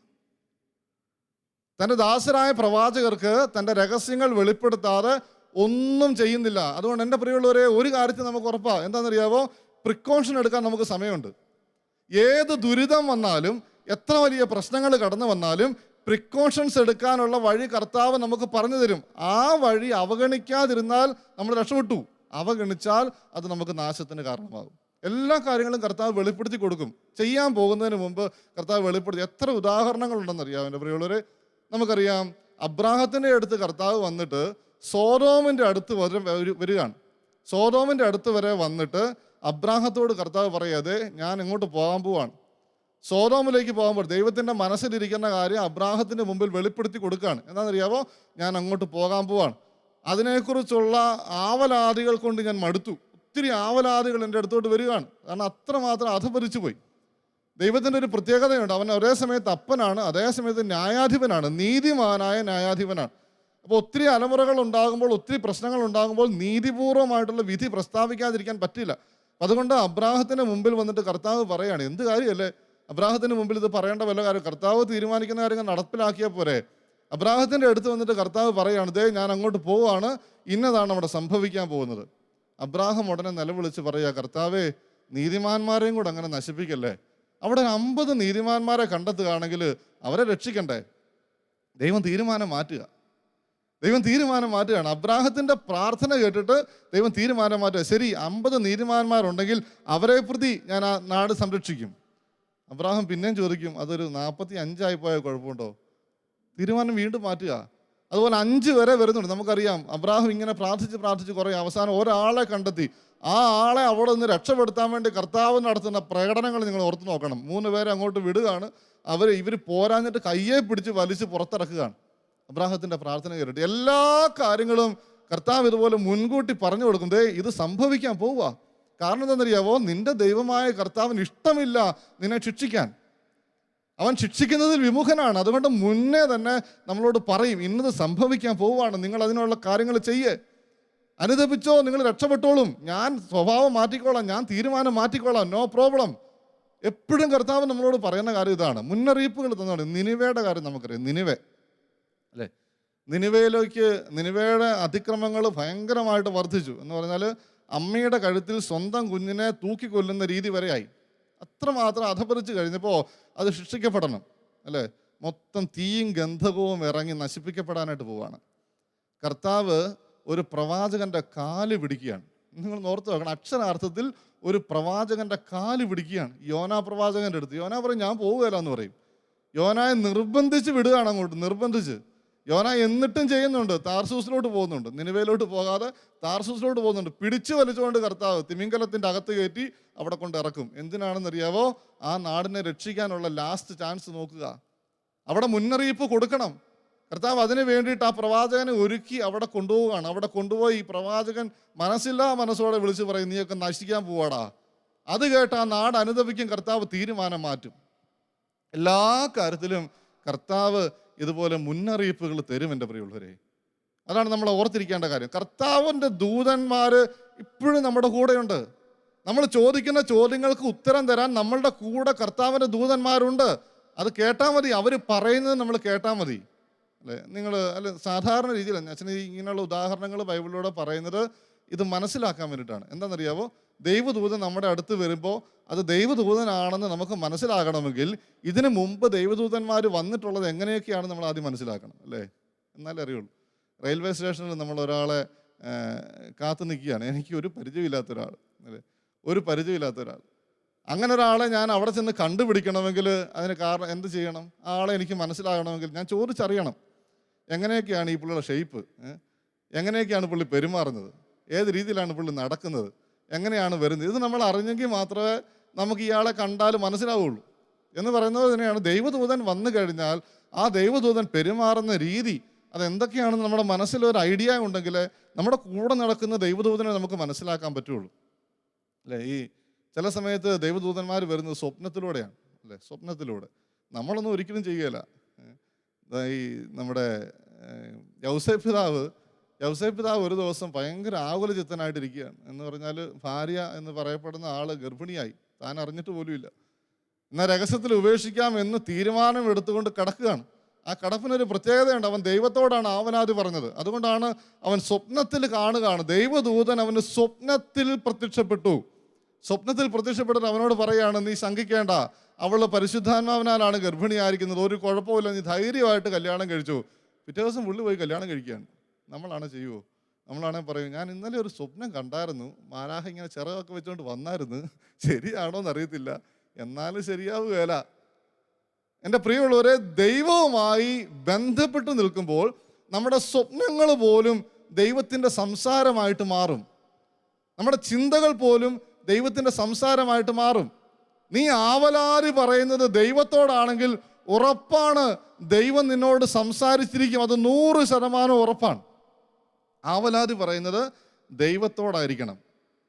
തൻ്റെ ദാസരായ പ്രവാചകർക്ക് തൻ്റെ രഹസ്യങ്ങൾ വെളിപ്പെടുത്താതെ ഒന്നും ചെയ്യുന്നില്ല. അതുകൊണ്ട് എൻ്റെ പ്രിയമുള്ളവരെ, ഒരു കാര്യത്തിൽ നമുക്ക് ഉറപ്പാണ്. എന്താണെന്നറിയാവോ, പ്രിക്കോഷൻ എടുക്കാൻ നമുക്ക് സമയമുണ്ട്. ഏത് ദുരിതം വന്നാലും, എത്ര വലിയ പ്രശ്നങ്ങൾ കടന്നു വന്നാലും പ്രിക്കോഷൻസ് എടുക്കാനുള്ള വഴി കർത്താവ് നമുക്ക് പറഞ്ഞു തരും. ആ വഴി അവഗണിക്കാതിരുന്നാൽ നമ്മൾ രക്ഷപ്പെട്ടു. അവഗണിച്ചാൽ അത് നമുക്ക് നാശത്തിന് കാരണമാകും. എല്ലാ കാര്യങ്ങളും കർത്താവ് വെളിപ്പെടുത്തി കൊടുക്കും. ചെയ്യാൻ പോകുന്നതിന് മുമ്പ് കർത്താവ് വെളിപ്പെടുത്തി. എത്ര ഉദാഹരണങ്ങളുണ്ടെന്നറിയാം എൻ്റെ പ്രിയമുള്ളവരെ. നമുക്കറിയാം, അബ്രാഹത്തിൻ്റെ അടുത്ത് കർത്താവ് വന്നിട്ട് സോദോമിൻ്റെ അടുത്ത് വരികയാണ്. സോദോമിൻ്റെ അടുത്ത് വരെ വന്നിട്ട് അബ്രാഹത്തോട് കർത്താവ് പറയാതെ, ഞാൻ ഇങ്ങോട്ട് പോകാൻ പോവാണ്. സോദോമിലേക്ക് പോകുമ്പോൾ ദൈവത്തിൻ്റെ മനസ്സിലിരിക്കുന്ന കാര്യം അബ്രാഹത്തിൻ്റെ മുമ്പിൽ വെളിപ്പെടുത്തി കൊടുക്കുകയാണ്. എന്താണെന്നറിയാവോ, ഞാൻ അങ്ങോട്ട് പോകാൻ പോവാണ്. അതിനെക്കുറിച്ചുള്ള ആവലാദികൾ കൊണ്ട് ഞാൻ മടുത്തു. ഒത്തിരി ആവലാദികൾ എൻ്റെ അടുത്തോട്ട് വരികയാണ്. കാരണം അത്രമാത്രം അധപതിച്ചു പോയി. ദൈവത്തിൻ്റെ ഒരു പ്രത്യേകതയുണ്ട്. അവൻ ഒരേ സമയത്ത് അപ്പനാണ്, അതേ സമയത്ത് ന്യായാധിപനാണ്, നീതിമാനായ ന്യായാധിപനാണ്. അപ്പോൾ ഒത്തിരി അലമുറകൾ ഉണ്ടാകുമ്പോൾ, ഒത്തിരി പ്രശ്നങ്ങൾ ഉണ്ടാകുമ്പോൾ നീതിപൂർവമായിട്ടുള്ള വിധി പ്രസ്താവിക്കാതിരിക്കാൻ പറ്റില്ല. അതുകൊണ്ട് അബ്രാഹത്തിൻ്റെ മുമ്പിൽ വന്നിട്ട് കർത്താവ് പറയാണ്, എന്ത് കാര്യമല്ലേ അബ്രാഹത്തിൻ്റെ മുമ്പിൽ ഇത് പറയേണ്ട വല്ല കാര്യം? കർത്താവ് തീരുമാനിക്കുന്ന കാര്യങ്ങൾ നടപ്പിലാക്കിയാൽ പോരെ. അബ്രാഹത്തിൻ്റെ അടുത്ത് വന്നിട്ട് കർത്താവ് പറയാണ്, ദേ ഞാൻ അങ്ങോട്ട് പോവുകയാണ്, ഇന്നതാണ് അവിടെ സംഭവിക്കാൻ പോകുന്നത്. അബ്രാഹം ഉടനെ നിലവിളിച്ച് പറയുക, കർത്താവേ, നീതിമാന്മാരെയും കൂടെ അങ്ങനെ നശിപ്പിക്കല്ലേ. അവിടെ 50 നീതിമാന്മാരെ കണ്ടെത്തുകയാണെങ്കിൽ അവരെ രക്ഷിക്കണ്ടേ. ദൈവം തീരുമാനം മാറ്റുകയാണ്. അബ്രാഹത്തിൻ്റെ പ്രാർത്ഥന കേട്ടിട്ട് ദൈവം തീരുമാനം മാറ്റുക. ശരി, 50 നീതിമാന്മാരുണ്ടെങ്കിൽ അവരെ പ്രതി ഞാൻ ആ നാട് സംരക്ഷിക്കും. അബ്രാഹം പിന്നെയും ചോദിക്കും, അതൊരു 45 പോയ കുഴപ്പമുണ്ടോ? തീരുമാനം വീണ്ടും മാറ്റുക. അതുപോലെ 5 വരെ വരുന്നുണ്ട്. നമുക്കറിയാം, അബ്രാഹം ഇങ്ങനെ പ്രാർത്ഥിച്ച് കുറേ അവസാനം ഒരാളെ കണ്ടെത്തി. ആ ആളെ അവിടെ നിന്ന് രക്ഷപ്പെടുത്താൻ വേണ്ടി കർത്താവ് നടത്തുന്ന പ്രകടനങ്ങൾ നിങ്ങൾ ഓർത്ത് നോക്കണം. 3 പേരെ അങ്ങോട്ട് വിടുകയാണ്. ഇവർ പോരാഞ്ഞിട്ട് കയ്യെ പിടിച്ച് വലിച്ച് പുറത്തിറക്കുകയാണ്. അബ്രാഹത്തിൻ്റെ പ്രാർത്ഥന കേട്ടിട്ട് എല്ലാ കാര്യങ്ങളും കർത്താവ് ഇതുപോലെ മുൻകൂട്ടി പറഞ്ഞു കൊടുക്കും. ഇത് സംഭവിക്കാൻ പോവുക. കാരണം എന്താണെന്നറിയാവോ, നിന്റെ ദൈവമായ കർത്താവിന് ഇഷ്ടമില്ല നിന്നെ ശിക്ഷിക്കാൻ. അവൻ ശിക്ഷിക്കുന്നതിൽ വിമുഖനാണ്. അതുകൊണ്ട് മുന്നേ തന്നെ നമ്മളോട് പറയും, ഇന്നത് സംഭവിക്കാൻ പോവുകയാണ്, നിങ്ങൾ അതിനുള്ള കാര്യങ്ങൾ ചെയ്യേ, അനുദപിച്ചോ, നിങ്ങൾ രക്ഷപ്പെട്ടോളും, ഞാൻ സ്വഭാവം മാറ്റിക്കോളാം, ഞാൻ തീരുമാനം മാറ്റിക്കോളാം, നോ പ്രോബ്ലം. എപ്പോഴും കർത്താവ് നമ്മളോട് പറയുന്ന കാര്യം ഇതാണ്. മുന്നറിയിപ്പുകൾ തന്നാണ്. നിനിവേയുടെ കാര്യം നമുക്കറിയാം. നിനിവേ അല്ലേ, നിനിവേയുടെ അതിക്രമങ്ങൾ ഭയങ്കരമായിട്ട് വർദ്ധിച്ചു. എന്ന് പറഞ്ഞാൽ അമ്മയുടെ കഴുത്തിൽ സ്വന്തം കുഞ്ഞിനെ തൂക്കിക്കൊല്ലുന്ന രീതി വരെയായി. അത്രമാത്രം അധപതിച്ച് കഴിഞ്ഞപ്പോൾ അത് ശിക്ഷിക്കപ്പെടണം അല്ലേ. മൊത്തം തീയും ഗന്ധകവും ഇറങ്ങി നശിപ്പിക്കപ്പെടാനായിട്ട് പോവുകയാണ്. കർത്താവ് ഒരു പ്രവാചകന്റെ കാല് പിടിക്കുകയാണ്. നിങ്ങൾ ഓർത്ത് നോക്കണം, അക്ഷരാർത്ഥത്തിൽ ഒരു പ്രവാചകന്റെ കാല് പിടിക്കുകയാണ്. യോനാ പ്രവാചകന്റെ അടുത്ത് യോനാ പറയും, ഞാൻ പോവുകയില്ല എന്ന് പറയും. യോനായെ നിർബന്ധിച്ച് വിടുകയാണ് അങ്ങോട്ട്, നിർബന്ധിച്ച്. യോന എന്നിട്ടും ചെയ്യുന്നുണ്ട്, താർസൂസിലോട്ട് പോകുന്നുണ്ട്. നിനിവേയിലോട്ട് പോകാതെ താർസൂസിലോട്ട് പോകുന്നുണ്ട്. പിടിച്ചു വലിച്ചുകൊണ്ട് കർത്താവ് തിമിംഗലത്തിൻ്റെ അകത്ത് കയറ്റി അവിടെ കൊണ്ട് ഇറക്കും. എന്തിനാണെന്നറിയാവോ, ആ നാടിനെ രക്ഷിക്കാനുള്ള ലാസ്റ്റ് ചാൻസ് നോക്കുക. അവിടെ മുന്നറിയിപ്പ് കൊടുക്കണം. കർത്താവ് അതിന് വേണ്ടിയിട്ട് ആ പ്രവാചകനെ ഒരുക്കി അവിടെ കൊണ്ടുപോവുകയാണ്. അവിടെ കൊണ്ടുപോയി ഈ പ്രവാചകൻ മനസ്സില്ലാ മനസ്സോടെ വിളിച്ച് പറയും, നീയൊക്കെ നശിക്കാൻ പോവാടാ. അത് കേട്ട് ആ നാട് അനുദപിക്കും, കർത്താവ് തീരുമാനം മാറ്റും. എല്ലാ കാര്യത്തിലും കർത്താവ് ഇതുപോലെ മുന്നറിയിപ്പുകൾ തരും എൻ്റെ പ്രിയമുള്ളവരെ. അതാണ് നമ്മൾ ഓർത്തിരിക്കേണ്ട കാര്യം. കർത്താവിൻ്റെ ദൂതന്മാർ ഇപ്പോഴും നമ്മുടെ കൂടെയുണ്ട്. നമ്മൾ ചോദിക്കുന്ന ചോദ്യങ്ങൾക്ക് ഉത്തരം തരാൻ നമ്മളുടെ കൂടെ കർത്താവിൻ്റെ ദൂതന്മാരുണ്ട്. അത് കേട്ടാൽ മതി, അവർ പറയുന്നത് നമ്മൾ കേട്ടാൽ മതി. അല്ലേ, നിങ്ങൾ അല്ല സാധാരണ രീതിയിൽ അച്ഛൻ ഇങ്ങനെയുള്ള ഉദാഹരണങ്ങൾ ബൈബിളിലൂടെ പറയുന്നത് ഇത് മനസ്സിലാക്കാൻ വേണ്ടിയിട്ടാണ്. എന്താണെന്നറിയാവോ, ദൈവദൂതൻ നമ്മുടെ അടുത്ത് വരുമ്പോൾ അത് ദൈവദൂതനാണെന്ന് നമുക്ക് മനസ്സിലാകണമെങ്കിൽ ഇതിനു മുമ്പ് ദൈവദൂതന്മാർ വന്നിട്ടുള്ളത് എങ്ങനെയൊക്കെയാണ് നമ്മൾ ആദ്യം മനസ്സിലാക്കണം, അല്ലേ? എന്നാലേ അറിയുള്ളൂ. റെയിൽവേ സ്റ്റേഷനിൽ നമ്മൾ ഒരാളെ കാത്തു നിൽക്കുകയാണ്. എനിക്ക് ഒരു പരിചയമില്ലാത്ത ഒരാൾ, അല്ലേ, ഒരു പരിചയമില്ലാത്ത ഒരാൾ. അങ്ങനെ ഒരാളെ ഞാൻ അവിടെ ചെന്ന് കണ്ടുപിടിക്കണമെങ്കിൽ അതിന് കാരണം എന്ത് ചെയ്യണം? ആ ആളെ എനിക്ക് മനസ്സിലാകണമെങ്കിൽ ഞാൻ ചോദിച്ചറിയണം എങ്ങനെയൊക്കെയാണ് ഈ പുള്ളിയുടെ ഷേപ്പ്, എങ്ങനെയൊക്കെയാണ് പുള്ളി പെരുമാറുന്നത്, ഏത് രീതിയിലാണ് പുള്ളി നടക്കുന്നത്, എങ്ങനെയാണ് വരുന്നത്. ഇത് നമ്മൾ അറിഞ്ഞെങ്കിൽ മാത്രമേ നമുക്ക് ഇയാളെ കണ്ടാൽ മനസ്സിലാവുള്ളൂ. എന്ന് പറയുന്നത് തന്നെയാണ് ദൈവദൂതൻ വന്നു കഴിഞ്ഞാൽ ആ ദൈവദൂതൻ പെരുമാറുന്ന രീതി അതെന്തൊക്കെയാണെന്ന് നമ്മുടെ മനസ്സിൽ ഒരു ഐഡിയ ഉണ്ടെങ്കിൽ നമ്മുടെ കൂടെ നടക്കുന്ന ദൈവദൂതനെ നമുക്ക് മനസ്സിലാക്കാൻ പറ്റുള്ളൂ. അല്ലേ, ഈ ചില സമയത്ത് ദൈവദൂതന്മാർ വരുന്നത് സ്വപ്നത്തിലൂടെയാണ്, അല്ലേ? സ്വപ്നത്തിലൂടെ നമ്മളൊന്നും ഒരിക്കലും ചെയ്യുകയില്ല. ഈ നമ്മുടെ യൗസേപ്പ് പിതാവ് ഒരു ദിവസം ഭയങ്കര ആകുലചിത്തനായിട്ടിരിക്കുകയാണ്. എന്ന് പറഞ്ഞാൽ ഭാര്യ എന്ന് പറയപ്പെടുന്ന ആൾ ഗർഭിണിയായി, താൻ അറിഞ്ഞിട്ട് പോലുമില്ല. എന്നാൽ രഹസ്യത്തിൽ ഉപേക്ഷിക്കാം എന്ന് തീരുമാനം എടുത്തുകൊണ്ട് കിടക്കുകയാണ്. ആ കിടപ്പിനൊരു പ്രത്യേകതയുണ്ട്, അവൻ ദൈവത്തോടാണ് ആവനാദി പറഞ്ഞത്. അതുകൊണ്ടാണ് അവൻ സ്വപ്നത്തിൽ കാണുകയാണ്. ദൈവദൂതൻ അവന് സ്വപ്നത്തിൽ പ്രത്യക്ഷപ്പെട്ടു. സ്വപ്നത്തിൽ പ്രത്യക്ഷപ്പെട്ടിട്ട് അവനോട് പറയുകയാണ്, നീ ശങ്കിക്കേണ്ട, അവൾ പരിശുദ്ധാത്മാവിനാലാണ് ഗർഭിണിയായിരിക്കുന്നത്, ഒരു കുഴപ്പമില്ല, നീ ധൈര്യമായിട്ട് കല്യാണം കഴിച്ചു. പിറ്റേ ദിവസം പുള്ളി പോയി കല്യാണം കഴിക്കുകയാണ്. നമ്മളാണ് ചെയ്യുമോ? നമ്മളാണെങ്കിൽ പറയും, ഞാൻ ഇന്നലെ ഒരു സ്വപ്നം കണ്ടായിരുന്നു, മാലാഖ ഇങ്ങനെ ചിറകൊക്കെ വെച്ചുകൊണ്ട് വന്നായിരുന്നു, ശരിയാണോ എന്നറിയത്തില്ല, എന്നാലും ശരിയാവുകയില്ല. എൻ്റെ പ്രിയമുള്ളവരെ, ദൈവവുമായി ബന്ധപ്പെട്ട് നിൽക്കുമ്പോൾ നമ്മുടെ സ്വപ്നങ്ങൾ പോലും ദൈവത്തിൻ്റെ സംസാരമായിട്ട് മാറും. നമ്മുടെ ചിന്തകൾ പോലും ദൈവത്തിൻ്റെ സംസാരമായിട്ട് മാറും. നീ ആവലാതി പറയുന്നത് ദൈവത്തോടാണെങ്കിൽ ഉറപ്പാണ് ദൈവം നിന്നോട് സംസാരിച്ചിരിക്കും. അത് 100% ഉറപ്പാണ്. ആവലാതി പറയുന്നത് ദൈവത്തോടായിരിക്കണം.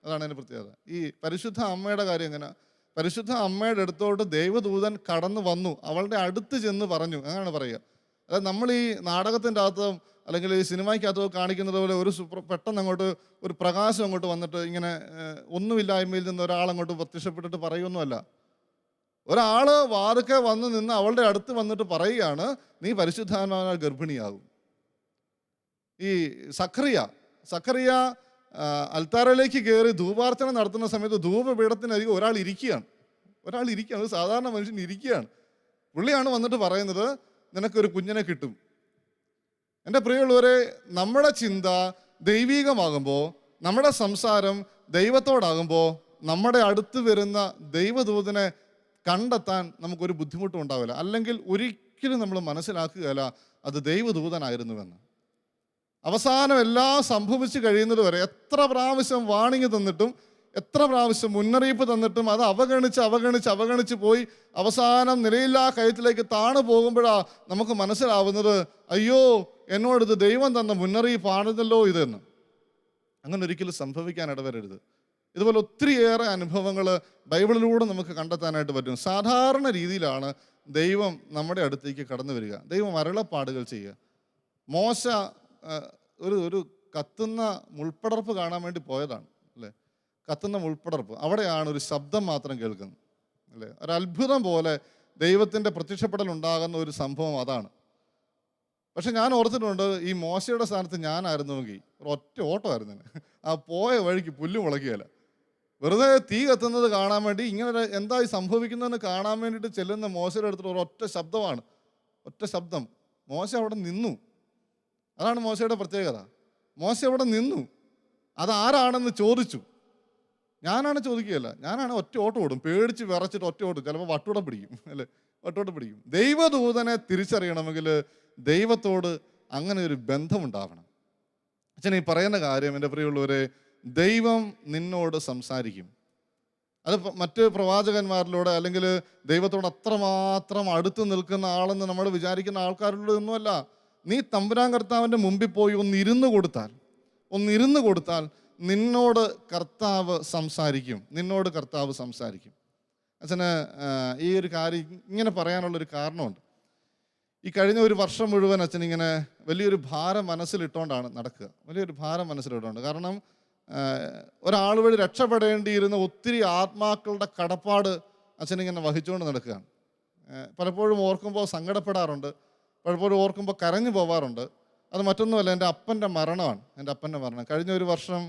അതാണ് എൻ്റെ പ്രത്യേകത. ഈ പരിശുദ്ധ അമ്മയുടെ കാര്യം എങ്ങനെ? പരിശുദ്ധ അമ്മയുടെ അടുത്തോട്ട് ദൈവദൂതൻ കടന്നു വന്നു, അവളുടെ അടുത്ത് ചെന്ന് പറഞ്ഞു, അങ്ങനെയാണ് പറയുക. അതായത് നമ്മൾ ഈ നാടകത്തിൻ്റെ അകത്തും അല്ലെങ്കിൽ ഈ സിനിമയ്ക്കകത്തോ കാണിക്കുന്നത് പോലെ ഒരു പെട്ടെന്ന് അങ്ങോട്ട് ഒരു പ്രകാശം അങ്ങോട്ട് വന്നിട്ട് ഇങ്ങനെ ഒന്നുമില്ലായ്മയിൽ നിന്ന് ഒരാളങ്ങോട്ട് പ്രത്യക്ഷപ്പെട്ടിട്ട് പറയുമൊന്നുമല്ല. ഒരാൾ വാതുക്കെ വന്ന് നിന്ന് അവളുടെ അടുത്ത് വന്നിട്ട് പറയുകയാണ്, നീ പരിശുദ്ധാത്മാവിനാൽ ഗർഭിണിയാകും. ഈ സഖറിയ അൽത്താരയിലേക്ക് കയറി ധൂപാർച്ചന നടത്തുന്ന സമയത്ത് ധൂപപീഠത്തിനരികെ ഒരാൾ ഇരിക്കുകയാണ്. ഒരു സാധാരണ മനുഷ്യൻ ഇരിക്കുകയാണ്. പുള്ളിയാണ് വന്നിട്ട് പറയുന്നത്, നിനക്കൊരു കുഞ്ഞിനെ കിട്ടും. എൻ്റെ പ്രിയമുള്ളവരെ, നമ്മുടെ ചിന്ത ദൈവീകമാകുമ്പോൾ, നമ്മുടെ സംസാരം ദൈവത്തോടാകുമ്പോൾ നമ്മുടെ അടുത്ത് വരുന്ന ദൈവദൂതനെ കണ്ടെത്താൻ നമുക്കൊരു ബുദ്ധിമുട്ടും ഉണ്ടാവില്ല. അല്ലെങ്കിൽ ഒരിക്കലും നമ്മൾ മനസ്സിലാക്കുകയില്ല അത് ദൈവദൂതനായിരുന്നുവെന്ന്. അവസാനം എല്ലാം സംഭവിച്ചു കഴിയുന്നത് വരെ എത്ര പ്രാവശ്യം വാണിംഗ് തന്നിട്ടും എത്ര പ്രാവശ്യം മുന്നറിയിപ്പ് തന്നിട്ടും അത് അവഗണിച്ച് പോയി അവസാനം നിലയില്ലാ കയത്തിലേക്ക് താണു പോകുമ്പോഴാണ് നമുക്ക് മനസ്സിലാവുന്നത്, അയ്യോ എന്നോടിത് ദൈവം തന്ന മുന്നറിയിപ്പാണിതല്ലോ ഇതെന്ന്. അങ്ങനെ ഒരിക്കലും സംഭവിക്കാൻ ഇടവരരുത്. ഇതുപോലെ ഒത്തിരിയേറെ അനുഭവങ്ങൾ ബൈബിളിലൂടെ നമുക്ക് കണ്ടെത്താനായിട്ട് പറ്റും. സാധാരണ രീതിയിലാണ് ദൈവം നമ്മുടെ അടുത്തേക്ക് കടന്നു വരിക. ദൈവം അരുളപ്പാടുകൾ ചെയ്യുക. മോശ ഒരു കത്തുന്ന മുൾപ്പടർപ്പ് കാണാൻ വേണ്ടി പോയതാണ്, അല്ലേ? കത്തുന്ന മുൾപ്പടർപ്പ്, അവിടെയാണ് ഒരു ശബ്ദം മാത്രം കേൾക്കുന്നത്, അല്ലേ? ഒരു അത്ഭുതം പോലെ ദൈവത്തിൻ്റെ പ്രത്യക്ഷപ്പെടൽ ഉണ്ടാകുന്ന ഒരു സംഭവം അതാണ്. പക്ഷെ ഞാൻ ഓർത്തിട്ടുണ്ട്, ഈ മോശയുടെ സ്ഥാനത്ത് ഞാനായിരുന്നുവെങ്കിൽ ഒറ്റ ഓട്ടമായിരുന്നു. ആ പോയ വഴിക്ക് പുല്ല് മുളയ്ക്കുകയില്ല. വെറുതെ തീ കത്തുന്നത് കാണാൻ വേണ്ടി, ഇങ്ങനെ എന്തായി സംഭവിക്കുന്നതെന്ന് കാണാൻ വേണ്ടിയിട്ട് ചെല്ലുന്ന മോശയുടെ അടുത്തുള്ള ഒറ്റ ശബ്ദമാണ്, ഒറ്റ ശബ്ദം. മോശ അവിടെ നിന്നു. അതാണ് മോശയുടെ പ്രത്യേകത. മോശ അവിടെ നിന്നു. അതാരാണെന്ന് ചോദിച്ചു. ഞാനാണ് ചോദിക്കുകയല്ല, ഞാനാണ് ഒറ്റ ഓട്ടം ഓടും, പേടിച്ച് വിറച്ചിട്ട് ഒറ്റ ഓടും, ചിലപ്പോൾ വട്ടൂടെ പിടിക്കും, അല്ലേ? വട്ടൂടെ പിടിക്കും. ദൈവദൂതനെ തിരിച്ചറിയണമെങ്കിൽ ദൈവത്തോട് അങ്ങനെ ഒരു ബന്ധമുണ്ടാവണം. അച്ഛൻ ഈ പറയുന്ന കാര്യം, എൻ്റെ പ്രിയമുള്ളവരെ, ദൈവം നിന്നോട് സംസാരിക്കും. അത് മറ്റ് പ്രവാചകന്മാരിലൂടെ അല്ലെങ്കിൽ ദൈവത്തോട് അത്രമാത്രം അടുത്ത് നിൽക്കുന്ന ആളെന്ന് നമ്മൾ വിചാരിക്കുന്ന ആൾക്കാരിലൂടെ ഒന്നുമല്ല. നീ തമ്പുരാൻ കർത്താവിൻ്റെ മുമ്പിൽ പോയി ഒന്നിരുന്ന് കൊടുത്താൽ നിന്നോട് കർത്താവ് സംസാരിക്കും. അച്ഛന് ഈ ഒരു കാര്യം ഇങ്ങനെ പറയാനുള്ളൊരു കാരണമുണ്ട്. ഈ കഴിഞ്ഞ ഒരു വർഷം മുഴുവൻ അച്ഛൻ ഇങ്ങനെ വലിയൊരു ഭാരം മനസ്സിലിട്ടുകൊണ്ടാണ് നടക്കുക. കാരണം ഒരാൾ വഴി രക്ഷപ്പെടേണ്ടിയിരുന്ന ഒത്തിരി ആത്മാക്കളുടെ കടപ്പാട് അച്ഛനിങ്ങനെ വഹിച്ചുകൊണ്ട് നടക്കുകയാണ്. പലപ്പോഴും ഓർക്കുമ്പോൾ സങ്കടപ്പെടാറുണ്ട്, പലപ്പോഴും ഓർക്കുമ്പോൾ കരഞ്ഞു പോവാറുണ്ട്. അത് മറ്റൊന്നുമല്ല, എൻ്റെ അപ്പൻ്റെ മരണം. കഴിഞ്ഞ ഒരു വർഷം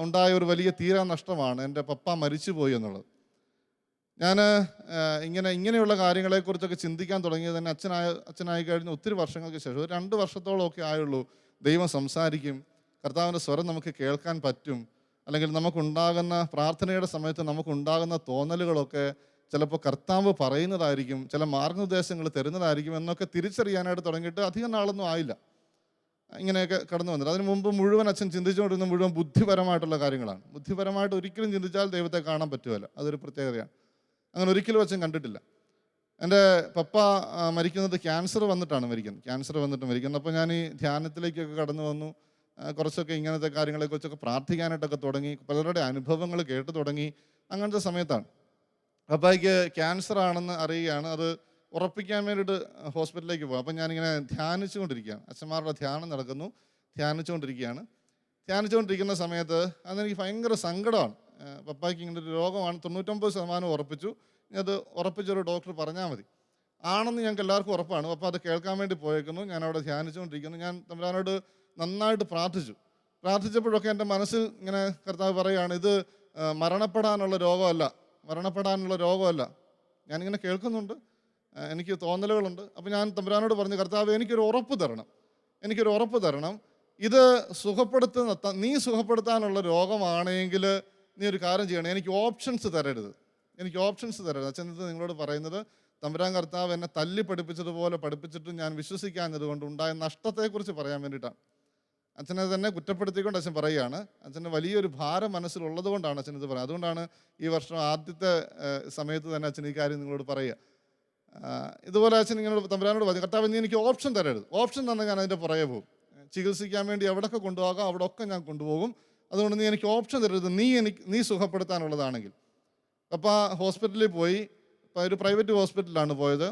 ഉണ്ടായ ഒരു വലിയ തീരാ നഷ്ടമാണ് എൻ്റെ പപ്പ മരിച്ചുപോയി എന്നുള്ളത്. ഞാൻ ഇങ്ങനെയുള്ള കാര്യങ്ങളെക്കുറിച്ചൊക്കെ ചിന്തിക്കാൻ തുടങ്ങിയത് തന്നെ അച്ഛനായി കഴിഞ്ഞ ഒത്തിരി വർഷങ്ങൾക്ക് ശേഷം, ഒരു 2 വർഷത്തോളമൊക്കെ ആയുള്ളൂ. ദൈവം സംസാരിക്കും, കർത്താവിൻ്റെ സ്വരം നമുക്ക് കേൾക്കാൻ പറ്റും, അല്ലെങ്കിൽ നമുക്കുണ്ടാകുന്ന പ്രാർത്ഥനയുടെ സമയത്ത് നമുക്കുണ്ടാകുന്ന തോന്നലുകളൊക്കെ ചിലപ്പോൾ കർത്താവ് പറയുന്നതായിരിക്കും, ചില മാർഗ്ഗനിർദ്ദേശങ്ങൾ തരുന്നതായിരിക്കും എന്നൊക്കെ തിരിച്ചറിയാനായിട്ട് തുടങ്ങിയിട്ട് അധികം നാളൊന്നും ആയില്ല. ഇങ്ങനെയൊക്കെ കടന്നു വന്നിട്ട് അതിന് മുമ്പ് മുഴുവൻ അച്ഛൻ ചിന്തിച്ചുകൊണ്ടിരുന്ന മുഴുവൻ ബുദ്ധിപരമായിട്ടുള്ള കാര്യങ്ങളാണ്. ബുദ്ധിപരമായിട്ട് ഒരിക്കലും ചിന്തിച്ചാൽ ദൈവത്തെ കാണാൻ പറ്റുമല്ലോ, അതൊരു പ്രത്യേകതയാണ്. അങ്ങനെ ഒരിക്കലും അച്ഛൻ കണ്ടിട്ടില്ല. എൻ്റെ പപ്പ മരിക്കുന്നത് ക്യാൻസർ വന്നിട്ടാണ് മരിക്കുന്നത്. അപ്പോൾ ഞാൻ ഈ ധ്യാനത്തിലേക്കൊക്കെ കടന്നു വന്നു. കുറച്ചൊക്കെ ഇങ്ങനത്തെ കാര്യങ്ങളെക്കുറിച്ചൊക്കെ പ്രാർത്ഥിക്കാനായിട്ടൊക്കെ തുടങ്ങി, പലരുടെ അനുഭവങ്ങൾ കേട്ടു തുടങ്ങി. അങ്ങനത്തെ സമയത്താണ് പപ്പായ്ക്ക് ക്യാൻസർ ആണെന്ന് അറിയുകയാണ്. അത് ഉറപ്പിക്കാൻ വേണ്ടിയിട്ട് ഹോസ്പിറ്റലിലേക്ക് പോകും. അപ്പം ഞാനിങ്ങനെ ധ്യാനിച്ചുകൊണ്ടിരിക്കുകയാണ്, അച്ഛന്മാരുടെ ധ്യാനം നടക്കുന്നു, ധ്യാനിച്ചുകൊണ്ടിരിക്കുന്ന സമയത്ത് അതെനിക്ക് ഭയങ്കര സങ്കടമാണ്. പപ്പായ്ക്ക് ഇങ്ങനെ ഒരു രോഗമാണ്, 99% ഉറപ്പിച്ചു. ഇനി അത് ഉറപ്പിച്ചൊരു ഡോക്ടർ പറഞ്ഞാൽ മതി. ആണെന്ന് ഞങ്ങൾക്ക് എല്ലാവർക്കും ഉറപ്പാണ്. അപ്പോൾ അത് കേൾക്കാൻ വേണ്ടി പോയേക്കുന്നു. ഞാൻ അവിടെ ധ്യാനിച്ചുകൊണ്ടിരിക്കുന്നു. ഞാൻ തമ്പുരാനോട് നന്നായിട്ട് പ്രാർത്ഥിച്ചപ്പോഴൊക്കെ എൻ്റെ മനസ്സിൽ ഇങ്ങനെ കർത്താവ് പറയുകയാണ്, ഇത് മരണപ്പെടാനുള്ള രോഗമല്ല. ഞാനിങ്ങനെ കേൾക്കുന്നുണ്ട്, എനിക്ക് തോന്നലുകളുണ്ട്. അപ്പോൾ ഞാൻ തമ്പുരാനോട് പറഞ്ഞു, കർത്താവ് എനിക്കൊരു ഉറപ്പ് തരണം, ഇത് നീ സുഖപ്പെടുത്താനുള്ള രോഗമാണെങ്കിൽ നീ ഒരു കാര്യം ചെയ്യണം, എനിക്ക് ഓപ്ഷൻസ് തരരുത്. അച്ഛൻ ഇത് നിങ്ങളോട് പറയുന്നത് തമ്പുരാൻ കർത്താവ് എന്നെ തല്ലി പഠിപ്പിച്ചതുപോലെ പഠിപ്പിച്ചിട്ടും ഞാൻ വിശ്വസിക്കാഞ്ഞത് കൊണ്ട് ഉണ്ടായ നഷ്ടത്തെക്കുറിച്ച് പറയാൻ വേണ്ടിയിട്ടാണ്. അച്ഛനെ തന്നെ കുറ്റപ്പെടുത്തിക്കൊണ്ട് അച്ഛൻ പറയുകയാണ്. അച്ഛൻ്റെ വലിയൊരു ഭാരം മനസ്സിലുള്ളത് കൊണ്ടാണ് അച്ഛൻ ഇത് പറയുന്നത്. അതുകൊണ്ടാണ് ഈ വർഷം ആദ്യത്തെ സമയത്ത് തന്നെ അച്ഛൻ ഈ കാര്യം നിങ്ങളോട് പറയുക. ഇതുപോലെ അച്ഛൻ ഇങ്ങനെ തമ്പുരാനോട് പറഞ്ഞു, കർത്താവ് നീ എനിക്ക് ഓപ്ഷൻ തരരുത്. ഓപ്ഷൻ തന്നെ ഞാൻ അതിൻ്റെ പുറകെ പോകും. ചികിത്സിക്കാൻ വേണ്ടി എവിടെയൊക്കെ കൊണ്ടുപോകാം അവിടെയൊക്കെ ഞാൻ കൊണ്ടുപോകും. അതുകൊണ്ട് നീ എനിക്ക് ഓപ്ഷൻ തരരുത്, നീ സുഖപ്പെടുത്താനുള്ളതാണെങ്കിൽ. അപ്പോൾ ഹോസ്പിറ്റലിൽ പോയി, ഒരു പ്രൈവറ്റ് ഹോസ്പിറ്റലിലാണ് പോയത്.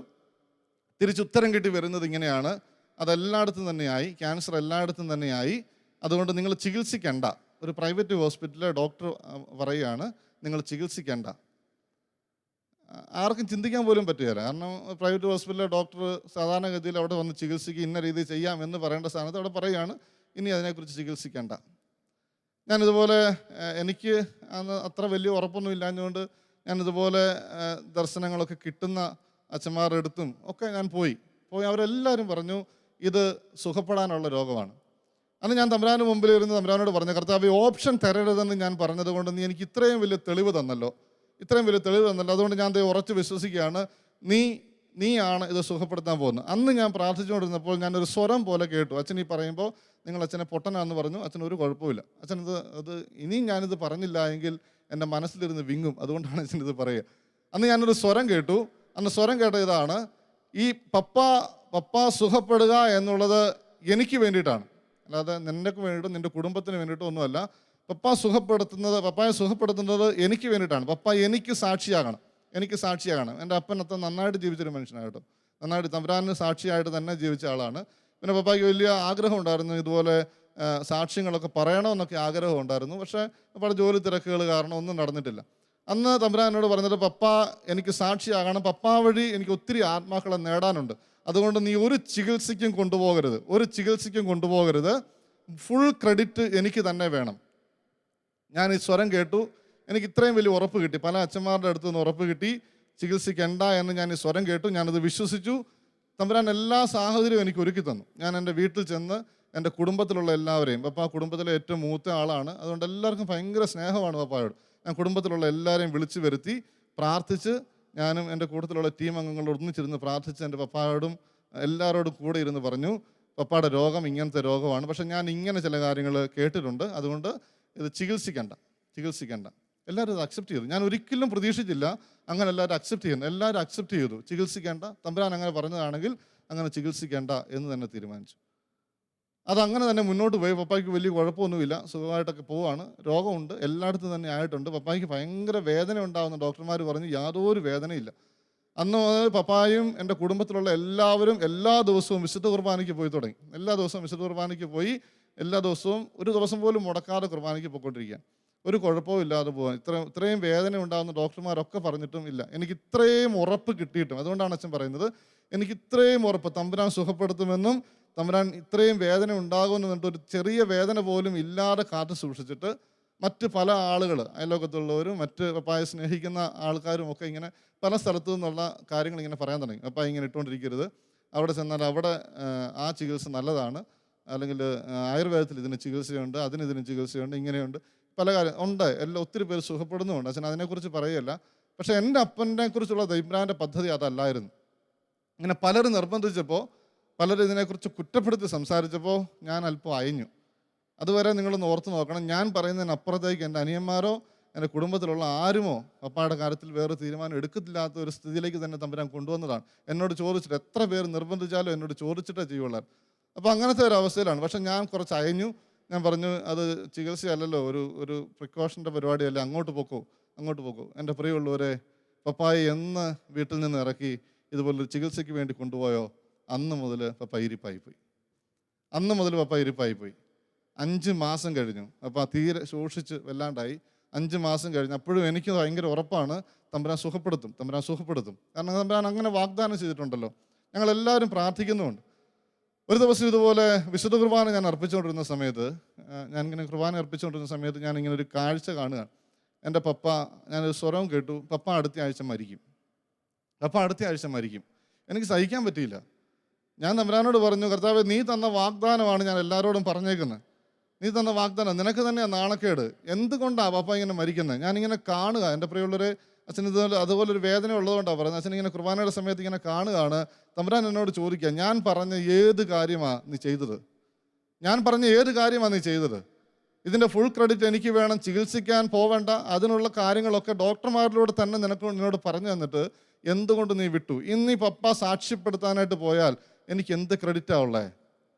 തിരിച്ചുത്തരം കിട്ടി വരുന്നത് ഇങ്ങനെയാണ്, അതെല്ലായിടത്തും തന്നെയായി, ക്യാൻസർ എല്ലായിടത്തും തന്നെയായി, അതുകൊണ്ട് നിങ്ങൾ ചികിത്സിക്കേണ്ട. ഒരു പ്രൈവറ്റ് ഹോസ്പിറ്റലിലെ ഡോക്ടർ പറയുകയാണ്, നിങ്ങൾ ചികിത്സിക്കേണ്ട. ആർക്കും ചിന്തിക്കാൻ പോലും പറ്റുകയില്ല. കാരണം പ്രൈവറ്റ് ഹോസ്പിറ്റലിലെ ഡോക്ടർ സാധാരണഗതിയിൽ അവിടെ വന്ന് ചികിത്സിക്കുക, ഇന്ന രീതിയിൽ ചെയ്യാം എന്ന് പറയേണ്ട സ്ഥാനത്ത് അവിടെ പറയുകയാണ്, ഇനി അതിനെക്കുറിച്ച് ചികിത്സിക്കേണ്ട. ഞാനിതുപോലെ എനിക്ക് അത്ര വലിയ ഉറപ്പൊന്നും ഇല്ലാഞ്ഞുകൊണ്ട് ഞാനിതുപോലെ ദർശനങ്ങളൊക്കെ കിട്ടുന്ന അച്ഛന്മാരുടെ അടുത്തും ഒക്കെ ഞാൻ പോയി അവരെല്ലാവരും പറഞ്ഞു, ഇത് സുഖപ്പെടാനുള്ള രോഗമാണ്. അന്ന് ഞാൻ തമ്പുരാന് മുമ്പിൽ ഇരുന്ന് തമ്പുരാനോട് പറഞ്ഞു, കർത്താവ് ഓപ്ഷൻ തരരുതെന്ന് ഞാൻ പറഞ്ഞത് കൊണ്ട് നീ എനിക്ക് ഇത്രയും വലിയ തെളിവ് തന്നല്ലോ. അതുകൊണ്ട് ഞാൻ ഉറച്ച് വിശ്വസിക്കുകയാണ്, നീയാണ് ഇത് സുഖപ്പെടുത്താൻ പോകുന്നത്. അന്ന് ഞാൻ പ്രാർത്ഥിച്ചുകൊണ്ടിരുന്നപ്പോൾ ഞാനൊരു സ്വരം പോലെ കേട്ടു. അച്ഛൻ ഈ പറയുമ്പോൾ നിങ്ങൾ അച്ഛനെ പൊട്ടനാന്ന് പറഞ്ഞു. അച്ഛൻ ഒരു കുഴപ്പമില്ല. അച്ഛൻ അത് ഇനിയും ഞാനിത് പറഞ്ഞില്ല എങ്കിൽ എൻ്റെ മനസ്സിലിരുന്ന് വിങ്ങും. അതുകൊണ്ടാണ് അച്ഛൻ ഇത് പറയുക. അന്ന് ഞാനൊരു സ്വരം കേട്ടു. സ്വരം കേട്ട ഇതാണ്, ഈ പപ്പ സുഖപ്പെടുക എന്നുള്ളത് എനിക്ക് വേണ്ടിയിട്ടാണ്, അല്ലാതെ നിനക്ക് വേണ്ടിയിട്ടും നിൻ്റെ കുടുംബത്തിന് വേണ്ടിയിട്ടും ഒന്നുമല്ല. പപ്പായെ സുഖപ്പെടുത്തുന്നത് എനിക്ക് വേണ്ടിയിട്ടാണ്. പപ്പ എനിക്ക് സാക്ഷിയാകണം. എൻ്റെ അപ്പൻ അത്ര നന്നായിട്ട് ജീവിച്ചൊരു മനുഷ്യനാകട്ടോ, നന്നായിട്ട് തമ്പുരാന് സാക്ഷിയായിട്ട് തന്നെ ജീവിച്ച ആളാണ്. പിന്നെ പപ്പായ്ക്ക് വലിയ ആഗ്രഹം ഉണ്ടായിരുന്നു, ഇതുപോലെ സാക്ഷ്യങ്ങളൊക്കെ പറയണമെന്നൊക്കെ ആഗ്രഹം ഉണ്ടായിരുന്നു. പക്ഷേ പല ജോലി തിരക്കുകൾ കാരണം ഒന്നും നടന്നിട്ടില്ല. അന്ന് തമ്പുരാനോട് പറഞ്ഞത്, പപ്പ എനിക്ക് സാക്ഷിയാകണം, പപ്പ വഴി എനിക്ക് ഒത്തിരി ആത്മാക്കളെ നേടാനുണ്ട്. അതുകൊണ്ട് നീ ഒരു ചികിത്സയ്ക്കും കൊണ്ടുപോകരുത്, ഫുൾ ക്രെഡിറ്റ് എനിക്ക് തന്നെ വേണം. ഞാൻ ഈ സ്വരം കേട്ടു, എനിക്ക് ഇത്രയും വലിയ ഉറപ്പ് കിട്ടി, പല അച്ഛന്മാരുടെ അടുത്ത് നിന്ന് ഉറപ്പ് കിട്ടി, ചികിത്സിക്കേണ്ട എന്ന് ഞാൻ ഈ സ്വരം കേട്ടു. ഞാനത് വിശ്വസിച്ചു. തമ്പുരാൻ എല്ലാ സാഹചര്യവും എനിക്ക് ഒരുക്കി തന്നു. ഞാൻ എൻ്റെ വീട്ടിൽ ചെന്ന് എൻ്റെ കുടുംബത്തിലുള്ള എല്ലാവരെയും, പപ്പ കുടുംബത്തിലെ ഏറ്റവും മൂത്ത ആളാണ്, അതുകൊണ്ട് എല്ലാവർക്കും ഭയങ്കര സ്നേഹമാണ് പപ്പായോട്. ഞാൻ കുടുംബത്തിലുള്ള എല്ലാവരെയും വിളിച്ചു വരുത്തി പ്രാർത്ഥിച്ച്, ഞാനും എൻ്റെ കൂട്ടത്തിലുള്ള ടീം അംഗങ്ങളോട് ഒന്നിച്ചിരുന്ന് പ്രാർത്ഥിച്ച് എൻ്റെ പപ്പായോടും എല്ലാവരോടും കൂടെ ഇരുന്ന് പറഞ്ഞു, പപ്പയുടെ രോഗം ഇങ്ങനത്തെ രോഗമാണ്, പക്ഷെ ഞാൻ ഇങ്ങനെ ചില കാര്യങ്ങൾ കേട്ടിട്ടുണ്ട്, അതുകൊണ്ട് ഇത് ചികിത്സിക്കേണ്ട. എല്ലാവരും ഇത് അക്സെപ്റ്റ് ചെയ്തു. ഞാൻ ഒരിക്കലും പ്രതീക്ഷിച്ചില്ല അങ്ങനെ എല്ലാവരും അക്സെപ്റ്റ് ചെയ്തു. ചികിത്സിക്കേണ്ട, തമ്പുരാൻ അങ്ങനെ പറഞ്ഞതാണെങ്കിൽ അങ്ങനെ ചികിത്സിക്കേണ്ട എന്ന് തന്നെ തീരുമാനിച്ചു. അതങ്ങനെ തന്നെ മുന്നോട്ട് പോയി. പപ്പായ്ക്ക് വലിയ കുഴപ്പമൊന്നുമില്ല, സുഖമായിട്ടൊക്കെ പോവാണ്. രോഗമുണ്ട്, എല്ലായിടത്തും തന്നെ ആയിട്ടുണ്ട്. പപ്പായ്ക്ക് ഭയങ്കര വേദന ഉണ്ടാകുന്ന ഡോക്ടർമാർ പറഞ്ഞു യാതൊരു വേദനയില്ല. അന്ന് മുതൽ പപ്പായും എൻ്റെ കുടുംബത്തിലുള്ള എല്ലാവരും എല്ലാ ദിവസവും വിശുദ്ധ കുർബാനയ്ക്ക് പോയി തുടങ്ങി. എല്ലാ ദിവസവും വിശുദ്ധ കുർബാനയ്ക്ക് പോയി, എല്ലാ ദിവസവും ഒരു ദിവസം പോലും മുടക്കാതെ കുർബാനയ്ക്ക് പോയിക്കൊണ്ടിരിക്കുക. ഒരു കുഴപ്പവും ഇല്ലാതെ പോകാൻ. ഇത്രയും വേദന ഉണ്ടാകുന്ന ഡോക്ടർമാരൊക്കെ പറഞ്ഞിട്ടും ഇല്ല. എനിക്ക് ഇത്രയും ഉറപ്പ് കിട്ടിയിട്ടും, അതുകൊണ്ടാണ് അച്ഛൻ പറയുന്നത്, എനിക്ക് ഇത്രയും ഉറപ്പ് തമ്പുരാൻ സുഖപ്പെടുത്തുമെന്നും തമ്പുരാൻ ഇത്രയും വേദന ഉണ്ടാകുമെന്ന് പറഞ്ഞിട്ട് ഒരു ചെറിയ വേദന പോലും ഇല്ലാതെ കാത്തു സൂക്ഷിച്ചിട്ട് മറ്റ് പല ആളുകൾ, അയൽലോകത്തുള്ളവരും മറ്റ് പപ്പായെ സ്നേഹിക്കുന്ന ആൾക്കാരും ഒക്കെ ഇങ്ങനെ പല സ്ഥലത്തു നിന്നുള്ള കാര്യങ്ങൾ ഇങ്ങനെ പറയാൻ തുടങ്ങി. പപ്പായ ഇങ്ങനെ ഇട്ടുകൊണ്ടിരിക്കരുത്, അവിടെ ചെന്നാൽ അവിടെ ആ ചികിത്സ നല്ലതാണ്, അല്ലെങ്കിൽ ആയുർവേദത്തിൽ ഇതിന് ചികിത്സയുണ്ട്, ഇതിന് ചികിത്സയുണ്ട്, ഇങ്ങനെയുണ്ട്, പല കാര്യം ഉണ്ട്. എല്ലാം ഒത്തിരി പേര് സുഖപ്പെടുന്നുമുണ്ട്. അച്ഛൻ അതിനെക്കുറിച്ച് പറയുകയല്ല. പക്ഷേ എൻ്റെ അപ്പനെ കുറിച്ചുള്ള ദൈവത്തിൻ്റെ പദ്ധതി അതല്ലായിരുന്നു. ഇങ്ങനെ പലരും നിർബന്ധിച്ചപ്പോൾ, പലരും ഇതിനെക്കുറിച്ച് കുറ്റപ്പെടുത്തി സംസാരിച്ചപ്പോൾ ഞാൻ അല്പം അയഞ്ഞു. അതുവരെ നിങ്ങളൊന്ന് ഓർത്ത് നോക്കണം, ഞാൻ പറയുന്നതിനപ്പുറത്തേക്ക് എൻ്റെ അനിയന്മാരോ എൻ്റെ കുടുംബത്തിലുള്ള ആരുമോ പപ്പായുടെ കാര്യത്തിൽ വേറെ തീരുമാനം എടുക്കത്തില്ലാത്ത ഒരു സ്ഥിതിയിലേക്ക് തന്നെ തമ്പുരാൻ കൊണ്ടുവന്നതാണ്. എന്നോട് ചോദിച്ചിട്ട്, എത്ര പേര് നിർബന്ധിച്ചാലും എന്നോട് ചോദിച്ചിട്ടേ ചെയ്യുള്ളൂ. അപ്പോൾ അങ്ങനത്തെ ഒരു അവസ്ഥയിലാണ്. പക്ഷെ ഞാൻ കുറച്ച് അയഞ്ഞു. ഞാൻ പറഞ്ഞു, അത് ചികിത്സയല്ലല്ലോ, ഒരു പ്രിക്കോഷൻ്റെ പരിപാടിയല്ല, അങ്ങോട്ട് പോക്കോ. എൻ്റെ പ്രിയമുള്ളവരെ, പപ്പായെ എന്ന് വീട്ടിൽ നിന്ന് ഇറക്കി ഇതുപോലൊരു ചികിത്സയ്ക്ക് വേണ്ടി കൊണ്ടുപോയോ അന്ന് മുതൽ പപ്പ ഇരിപ്പായിപ്പോയി. 5 മാസം കഴിഞ്ഞു. അപ്പോൾ തീരെ ശോഷിച്ച് വല്ലാണ്ടായി. 5 മാസം കഴിഞ്ഞു. അപ്പോഴും എനിക്ക് ഭയങ്കര ഉറപ്പാണ് തമ്പുരാൻ സുഖപ്പെടുത്തും. കാരണം തമ്പുരാൻ അങ്ങനെ വാഗ്ദാനം ചെയ്തിട്ടുണ്ടല്ലോ. ഞങ്ങളെല്ലാവരും പ്രാർത്ഥിക്കുന്നുമുണ്ട്. ഒരു ദിവസം ഇതുപോലെ വിശുദ്ധ കുർബാന ഞാൻ അർപ്പിച്ചുകൊണ്ടിരുന്ന സമയത്ത്, ഞാനിങ്ങനെ ഒരു കാഴ്ച കാണുക. എൻ്റെ പപ്പ, ഞാനൊരു സ്വരം കേട്ടു, പപ്പ അടുത്ത ആഴ്ച മരിക്കും. എനിക്ക് സഹിക്കാൻ പറ്റിയില്ല. ഞാൻ തമ്പുരാനോട് പറഞ്ഞു, കർത്താവേ, നീ തന്ന വാഗ്ദാനമാണ് ഞാൻ എല്ലാവരോടും പറഞ്ഞേക്കുന്നത്. നീ തന്ന വാഗ്ദാനം, നിനക്ക് തന്നെയാണ് നാണക്കേട്. എന്തുകൊണ്ടാണ് പപ്പ ഇങ്ങനെ മരിക്കുന്നത്? ഞാനിങ്ങനെ കാണുക. എൻ്റെ പ്രിയമുള്ളവരെ, അച്ഛൻ അതുപോലൊരു വേദന ഉള്ളതുകൊണ്ടാണ് പറയുന്നത്. അച്ഛൻ ഇങ്ങനെ കുർബാനയുടെ സമയത്ത് ഇങ്ങനെ കാണുകയാണ്. തമ്പുരാൻ എന്നോട് ചോദിക്കുക, ഞാൻ പറഞ്ഞ ഏത് കാര്യമാണ് നീ ചെയ്തത്? ഇതിൻ്റെ ഫുൾ ക്രെഡിറ്റ് എനിക്ക് വേണം. ചികിത്സിക്കാൻ പോവേണ്ട, അതിനുള്ള കാര്യങ്ങളൊക്കെ ഡോക്ടർമാരിലൂടെ തന്നെ നിന്നോട് പറഞ്ഞു തന്നിട്ട് എന്തുകൊണ്ട് നീ വിട്ടു? ഇന്ന് ഈ പപ്പ സാക്ഷ്യപ്പെടുത്താനായിട്ട് പോയാൽ എനിക്ക് എന്ത് ക്രെഡിറ്റാണ് ഉള്ളത്?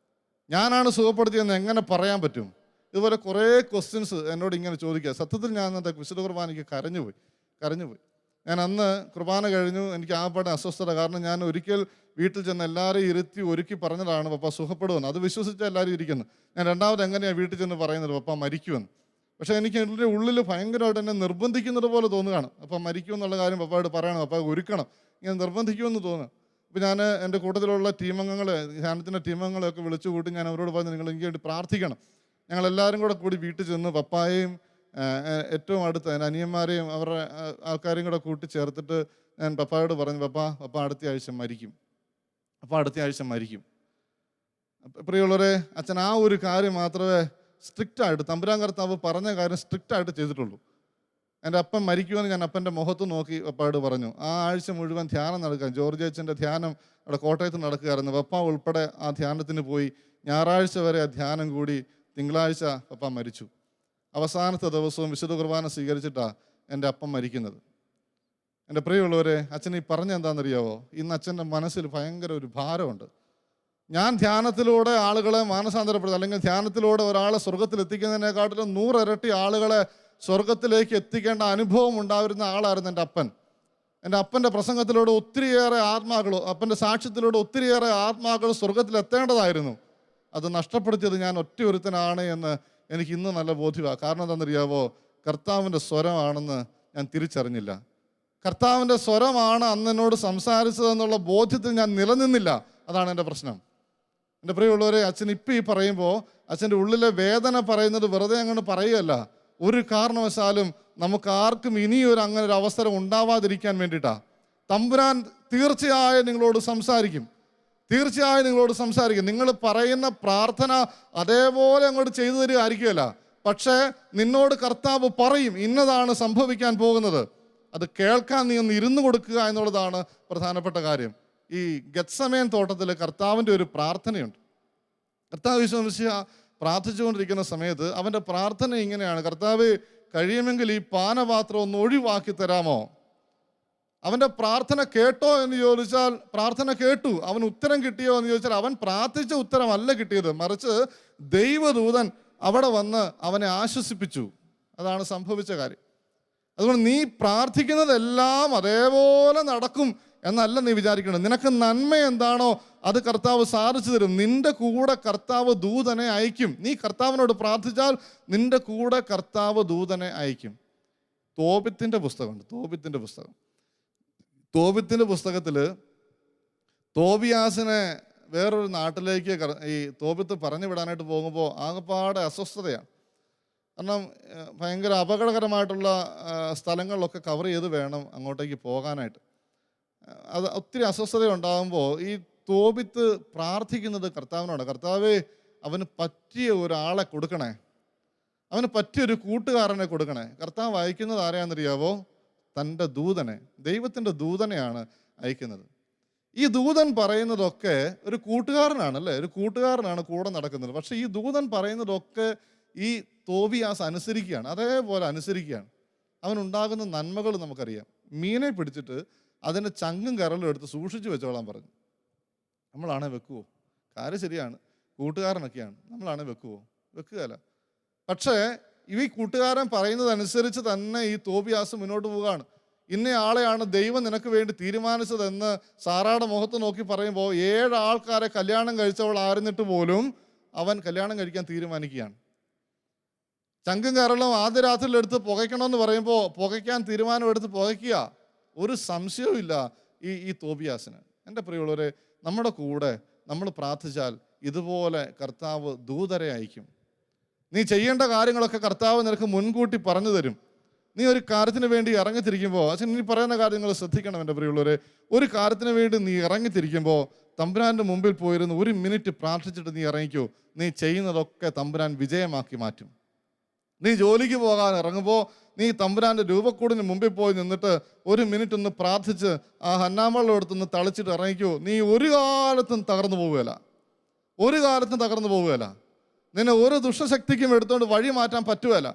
ഞാനാണ് സുഖപ്പെടുത്തിയെന്ന് എങ്ങനെ പറയാൻ പറ്റും? ഇതുപോലെ കുറേ ക്വസ്റ്റ്യൻസ് എന്നോട് ഇങ്ങനെ ചോദിക്കുക. സത്യത്തിൽ ഞാൻ അന്നത്തെ വിശുദ്ധ കുർബാനയ്ക്ക് കരഞ്ഞുപോയി. ഞാൻ അന്ന് കുർബാന കഴിഞ്ഞു. എനിക്ക് ആകപ്പാടെ അസ്വസ്ഥത. കാരണം ഞാൻ ഒരിക്കൽ വീട്ടിൽ ചെന്ന് എല്ലാവരെയും ഇരുത്തി ഒരുക്കി പറഞ്ഞതാണ് പപ്പ സുഖപ്പെടുമെന്ന്. അത് വിശ്വസിച്ച എല്ലാവരും ഇരിക്കുന്നു. ഞാൻ രണ്ടാമത് എങ്ങനെയാണ് വീട്ടിൽ ചെന്ന് പറയുന്നത് പപ്പ മരിക്കുമെന്ന്? പക്ഷേ എനിക്ക് എൻ്റെ ഉള്ളിൽ ഭയങ്കരമായിട്ട് എന്നെ നിർബന്ധിക്കുന്നത് പോലെ തോന്നുകയാണ്. അപ്പം മരിക്കുമെന്നുള്ള കാര്യം പപ്പയോട് പറയണം, പപ്പ ഒരുക്കണം, ഇങ്ങനെ നിർബന്ധിക്കുമെന്ന് തോന്നുക. അപ്പോൾ ഞാൻ എൻ്റെ കൂട്ടത്തിലുള്ള ധ്യാനത്തിൻ്റെ ടീമംഗങ്ങളെയൊക്കെ വിളിച്ചു കൂട്ടി ഞാൻ അവരോട് പറഞ്ഞു, നിങ്ങൾ എനിക്ക് വേണ്ടി പ്രാർത്ഥിക്കണം. ഞങ്ങളെല്ലാവരും കൂടി വീട്ടിൽ ചെന്ന് പപ്പായെയും ഏറ്റവും അടുത്ത എൻ്റെ അനിയന്മാരെയും അവരുടെ ആൾക്കാരെയും കൂടെ കൂട്ടി ചേർത്തിട്ട് ഞാൻ പപ്പായോട് പറഞ്ഞു, പപ്പ അടുത്ത ആഴ്ച മരിക്കും. പ്രിയമുള്ളവരെ, അച്ഛൻ ആ ഒരു കാര്യം മാത്രമേ സ്ട്രിക്റ്റായിട്ട്, തമ്പുരാൻ കർത്താവ് പറഞ്ഞ കാര്യം സ്ട്രിക്റ്റായിട്ട് ചെയ്തിട്ടുള്ളൂ. എൻ്റെ അപ്പൻ മരിക്കുമെന്ന് ഞാൻ അപ്പൻ്റെ മുഖത്ത് നോക്കി പപ്പായോട് പറഞ്ഞു. ആ ആഴ്ച മുഴുവൻ ധ്യാനം നടക്കുക. ജോർജ് അച്ഛൻ്റെ ധ്യാനം അവിടെ കോട്ടയത്ത് നടക്കുകയായിരുന്നു. പപ്പ ഉൾപ്പെടെ ആ ധ്യാനത്തിന് പോയി. ഞായറാഴ്ച വരെ ആ ധ്യാനം കൂടി. തിങ്കളാഴ്ച പപ്പ മരിച്ചു. അവസാനത്തെ ദിവസവും വിശുദ്ധ കുർബാന സ്വീകരിച്ചിട്ടാണ് എൻ്റെ അപ്പം മരിക്കുന്നത്. എൻ്റെ പ്രിയമുള്ളവരെ, അച്ഛൻ ഈ പറഞ്ഞ എന്താണെന്നറിയാവോ? ഇന്ന് അച്ഛൻ്റെ മനസ്സിൽ ഭയങ്കര ഒരു ഭാരമുണ്ട്. ഞാൻ ധ്യാനത്തിലൂടെ ആളുകളെ മാനസാന്തരപ്പെടുത്തുക, അല്ലെങ്കിൽ ധ്യാനത്തിലൂടെ ഒരാളെ സ്വർഗത്തിൽ എത്തിക്കുന്നതിനെക്കാട്ടിലും 100 ഇരട്ടി ആളുകളെ സ്വർഗത്തിലേക്ക് എത്തിക്കേണ്ട അനുഭവം ഉണ്ടായിരുന്ന ആളായിരുന്നു എൻ്റെ അപ്പൻ. എൻ്റെ അപ്പൻ്റെ പ്രസംഗത്തിലൂടെ ഒത്തിരിയേറെ ആത്മാക്കൾ, അപ്പൻ്റെ സാക്ഷ്യത്തിലൂടെ ഒത്തിരിയേറെ ആത്മാക്കൾ സ്വർഗത്തിൽ എത്തേണ്ടതായിരുന്നു. അത് നഷ്ടപ്പെടുത്തിയത് ഞാൻ ഒറ്റയൊരുത്തനാണ് എന്ന് എനിക്ക് ഇന്ന് നല്ല ബോധ്യമാണ്. കാരണം എന്താണെന്നറിയാവോ? കർത്താവിൻ്റെ സ്വരമാണെന്ന് ഞാൻ തിരിച്ചറിഞ്ഞില്ല. കർത്താവിൻ്റെ സ്വരമാണ് അന്ന് എന്നോട് സംസാരിച്ചതെന്നുള്ള ബോധ്യത്തിൽ ഞാൻ നിലനിന്നില്ല. അതാണ് എൻ്റെ പ്രശ്നം. എൻ്റെ പ്രിയമുള്ളവരെ, അച്ഛൻ ഇപ്പം ഈ പറയുമ്പോൾ അച്ഛൻ്റെ ഉള്ളിലെ വേദന പറയുന്നത് വെറുതെ അങ്ങനെ പറയുകയല്ല. ഒരു കാരണവശാലും നമുക്ക് ആർക്കും ഇനിയൊരു അങ്ങനെ ഒരു അവസരം ഉണ്ടാവാതിരിക്കാൻ വേണ്ടിയിട്ടാണ്. തമ്പുരാൻ തീർച്ചയായും നിങ്ങളോട് സംസാരിക്കും. നിങ്ങൾ പറയുന്ന പ്രാർത്ഥന അതേപോലെ അങ്ങോട്ട് ചെയ്തു തരികയായിരിക്കുമല്ല. പക്ഷേ നിന്നോട് കർത്താവ് പറയും, ഇന്നതാണ് സംഭവിക്കാൻ പോകുന്നത്. അത് കേൾക്കാൻ നീ ഒന്ന് ഇരുന്ന് കൊടുക്കുക എന്നുള്ളതാണ് പ്രധാനപ്പെട്ട കാര്യം. ഈ ഗെത്സമേൻ തോട്ടത്തിൽ കർത്താവിൻ്റെ ഒരു പ്രാർത്ഥനയുണ്ട്. കർത്താവ് ഈശോ പ്രാർത്ഥിച്ചുകൊണ്ടിരിക്കുന്ന സമയത്ത് അവൻ്റെ പ്രാർത്ഥന ഇങ്ങനെയാണ്: കർത്താവ്, കഴിയുമെങ്കിൽ ഈ പാനപാത്രം ഒന്ന് ഒഴിവാക്കി തരാമോ? അവൻ്റെ പ്രാർത്ഥന കേട്ടോ എന്ന് ചോദിച്ചാൽ പ്രാർത്ഥന കേട്ടു. അവൻ ഉത്തരം കിട്ടിയോ എന്ന് ചോദിച്ചാൽ അവൻ പ്രാർത്ഥിച്ച ഉത്തരമല്ല കിട്ടിയത്, മറിച്ച് ദൈവദൂതൻ അവിടെ വന്ന് അവനെ ആശ്വസിപ്പിച്ചു. അതാണ് സംഭവിച്ച കാര്യം. അതുകൊണ്ട് നീ പ്രാർത്ഥിക്കുന്നതെല്ലാം അതേപോലെ നടക്കും എന്നല്ല നീ വിചാരിക്കണം. നിനക്ക് നന്മ എന്താണോ അത് കർത്താവ് സാധിച്ചു തരും. നിന്റെ കൂടെ കർത്താവ് ദൂതനെ അയക്കും. നീ കർത്താവിനോട് പ്രാർത്ഥിച്ചാൽ നിന്റെ കൂടെ കർത്താവ് ദൂതനെ അയക്കും. തോബിത്തിൻ്റെ പുസ്തകമുണ്ട്, തോബിത്തിൻ്റെ പുസ്തകത്തിൽ തോബിയാസിനെ വേറൊരു നാട്ടിലേക്ക് ഈ തോബിത്ത് പറഞ്ഞു വിടാനായിട്ട് പോകുമ്പോൾ ആകെപ്പാടെ അസ്വസ്ഥതയാണ്. കാരണം ഭയങ്കര അപകടകരമായിട്ടുള്ള സ്ഥലങ്ങളിലൊക്കെ കവർ ചെയ്ത് വേണം അങ്ങോട്ടേക്ക് പോകാനായിട്ട്. അത് ഒത്തിരി അസ്വസ്ഥത ഉണ്ടാകുമ്പോൾ ഈ തോബിത്ത് പ്രാർത്ഥിക്കുന്നത് കർത്താവിനോട്, കർത്താവേ അവന് പറ്റിയ ഒരാളെ കൊടുക്കണേ, അവന് പറ്റിയൊരു കൂട്ടുകാരനെ കൊടുക്കണേ. കർത്താവ് അയക്കുന്നത് ആരെയാണെന്നറിയാവോ? തൻ്റെ ദൂതനെ, ദൈവത്തിൻ്റെ ദൂതനെയാണ് അയക്കുന്നത്. ഈ ദൂതൻ പറയുന്നതൊക്കെ ഒരു കൂട്ടുകാരനാണ്, അല്ലേ? ഒരു കൂട്ടുകാരനാണ് കൂടെ നടക്കുന്നത്. പക്ഷെ ഈ ദൂതൻ പറയുന്നതൊക്കെ ഈ തോബിയാസ് അനുസരിക്കുകയാണ്, അതേപോലെ അനുസരിക്കുകയാണ്. അവനുണ്ടാകുന്ന നന്മകൾ നമുക്കറിയാം. മീനെ പിടിച്ചിട്ട് അതിൻ്റെ ചങ്കും കരലും എടുത്ത് സൂക്ഷിച്ചു വെച്ചോളാൻ പറഞ്ഞു. നമ്മളാണെ വെക്കുവോ? കാര്യം ശരിയാണ്, കൂട്ടുകാരനൊക്കെയാണ്. നമ്മളാണെ വെക്കുവോ? വെക്കുകയല്ല. പക്ഷേ ഈ കൂട്ടുകാരൻ പറയുന്നതനുസരിച്ച് തന്നെ ഈ തോബിയാസ് മുന്നോട്ട് പോവുകയാണ്. ഇന്ന ആളെയാണ് ദൈവം നിനക്ക് വേണ്ടി തീരുമാനിച്ചതെന്ന് സാറായുടെ മുഖത്ത് നോക്കി പറയുമ്പോൾ 7 ആൾക്കാരെ കല്യാണം കഴിച്ചവൾ ആയിരുന്നിട്ട് പോലും അവൻ കല്യാണം കഴിക്കാൻ തീരുമാനിക്കുകയാണ്. ചങ്കും കരളും ആദ്യ രാത്രിയിൽ എടുത്ത് പുകയ്ക്കണമെന്ന് പറയുമ്പോൾ പുകയ്ക്കാൻ തീരുമാനമെടുത്ത് പുകയ്ക്കുക. ഒരു സംശയവും ഇല്ല ഈ തോബിയാസിന്. എൻ്റെ പ്രിയമുള്ളവരെ, നമ്മുടെ കൂടെ നമ്മൾ പ്രാർത്ഥിച്ചാൽ ഇതുപോലെ കർത്താവ് ദൂതരെ അയക്കും. നീ ചെയ്യേണ്ട കാര്യങ്ങളൊക്കെ കർത്താവ് നിനക്ക് മുൻകൂട്ടി പറഞ്ഞു തരും. നീ ഒരു കാര്യത്തിന് വേണ്ടി ഇറങ്ങിത്തിരിക്കുമ്പോൾ, അച്ഛൻ നീ പറയുന്ന കാര്യങ്ങൾ ശ്രദ്ധിക്കണം എൻ്റെ പ്രിയമുള്ളവരെ. ഒരു കാര്യത്തിന് വേണ്ടി നീ ഇറങ്ങിത്തിരിക്കുമ്പോൾ തമ്പുരാൻ്റെ മുമ്പിൽ പോയിരുന്ന് 1 മിനിറ്റ് പ്രാർത്ഥിച്ചിട്ട് നീ ഇറങ്ങിക്കോ. നീ ചെയ്യുന്നതൊക്കെ തമ്പുരാൻ വിജയമാക്കി മാറ്റും. നീ ജോലിക്ക് പോകാൻ ഇറങ്ങുമ്പോൾ നീ തമ്പുരാൻ്റെ രൂപക്കൂടിന് മുമ്പിൽ പോയി നിന്നിട്ട് 1 മിനിറ്റ് ഒന്ന് പ്രാർത്ഥിച്ച് ആ ഹന്നാമ്പള്ളം എടുത്തൊന്ന് തളിച്ചിട്ട് ഇറങ്ങിക്കോ. നീ ഒരു കാലത്തും തകർന്നു പോവുകയില്ല. നിന്നെ ഒരു ദുഷ്ടശക്തിക്കും എടുത്തുകൊണ്ട് വഴി മാറ്റാൻ പറ്റുകയില്ല.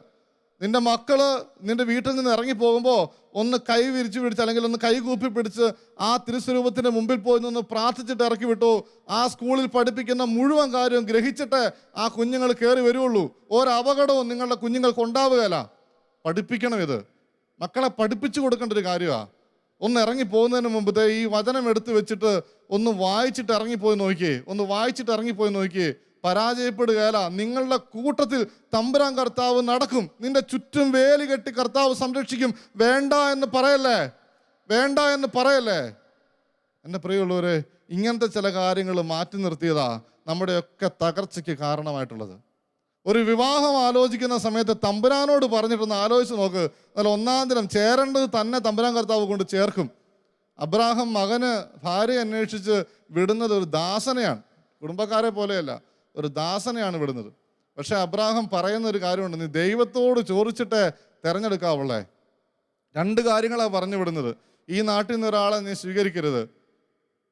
നിന്റെ മക്കള് നിന്റെ വീട്ടിൽ നിന്ന് ഇറങ്ങി പോകുമ്പോൾ ഒന്ന് കൈ വിരിച്ചു പിടിച്ച് അല്ലെങ്കിൽ ഒന്ന് കൈ കൂപ്പി പിടിച്ച് ആ തിരുസ്വരൂപത്തിൻ്റെ മുമ്പിൽ പോയി നിന്ന് പ്രാർത്ഥിച്ചിട്ട് ഇറക്കി വിട്ടു. ആ സ്കൂളിൽ പഠിപ്പിക്കുന്ന മുഴുവൻ കാര്യവും ഗ്രഹിച്ചിട്ട് ആ കുഞ്ഞുങ്ങൾ കയറി വരുള്ളൂ. ഒരപകടവും നിങ്ങളുടെ കുഞ്ഞുങ്ങൾക്ക് ഉണ്ടാവുകയില്ല. പഠിപ്പിക്കണം. ഇത് മക്കളെ പഠിപ്പിച്ചു കൊടുക്കേണ്ട ഒരു കാര്യമാണ്. ഒന്ന് ഇറങ്ങി പോകുന്നതിന് മുമ്പ് ഈ വചനം എടുത്ത് വെച്ചിട്ട് ഒന്ന് വായിച്ചിട്ട് ഇറങ്ങിപ്പോയി നോക്കിയേ. പരാജയപ്പെടുകയല്ല. നിങ്ങളുടെ കൂട്ടത്തിൽ തമ്പുരാൻ കർത്താവ് നടക്കും. നിന്റെ ചുറ്റും വേലി കെട്ടി കർത്താവ് സംരക്ഷിക്കും. വേണ്ട എന്ന് പറയല്ലേ. എൻ്റെ പ്രിയമുള്ളവരെ, ഇങ്ങനത്തെ ചില കാര്യങ്ങൾ മാറ്റി നിർത്തിയതാ നമ്മുടെയൊക്കെ തകർച്ചയ്ക്ക് കാരണമായിട്ടുള്ളത്. ഒരു വിവാഹം ആലോചിക്കുന്ന സമയത്ത് തമ്പുരാനോട് പറഞ്ഞിട്ടൊന്ന് ആലോചിച്ച് നോക്ക്. നല്ല 1-ാം ദിനം ചേരേണ്ടത് തന്നെ തമ്പുരാൻ കർത്താവ് കൊണ്ട് ചേർക്കും. അബ്രാഹാം മകന് ഭാര്യ അന്വേഷിച്ച് വിടുന്നത് ഒരു ദാസനെയാണ്, കുടുംബക്കാരെ പോലെയല്ല, ഒരു ദാസനെയാണ് വിടുന്നത്. പക്ഷെ അബ്രാഹാം പറയുന്ന ഒരു കാര്യമുണ്ട്, നീ ദൈവത്തോട് ചോദിച്ചിട്ടേ തിരഞ്ഞെടുക്കാവുള്ളേ. 2 കാര്യങ്ങളാണ് പറഞ്ഞു വിടുന്നത്. ഈ നാട്ടിൽ നിന്ന് ഒരാളെ നീ സ്വീകരിക്കരുത്,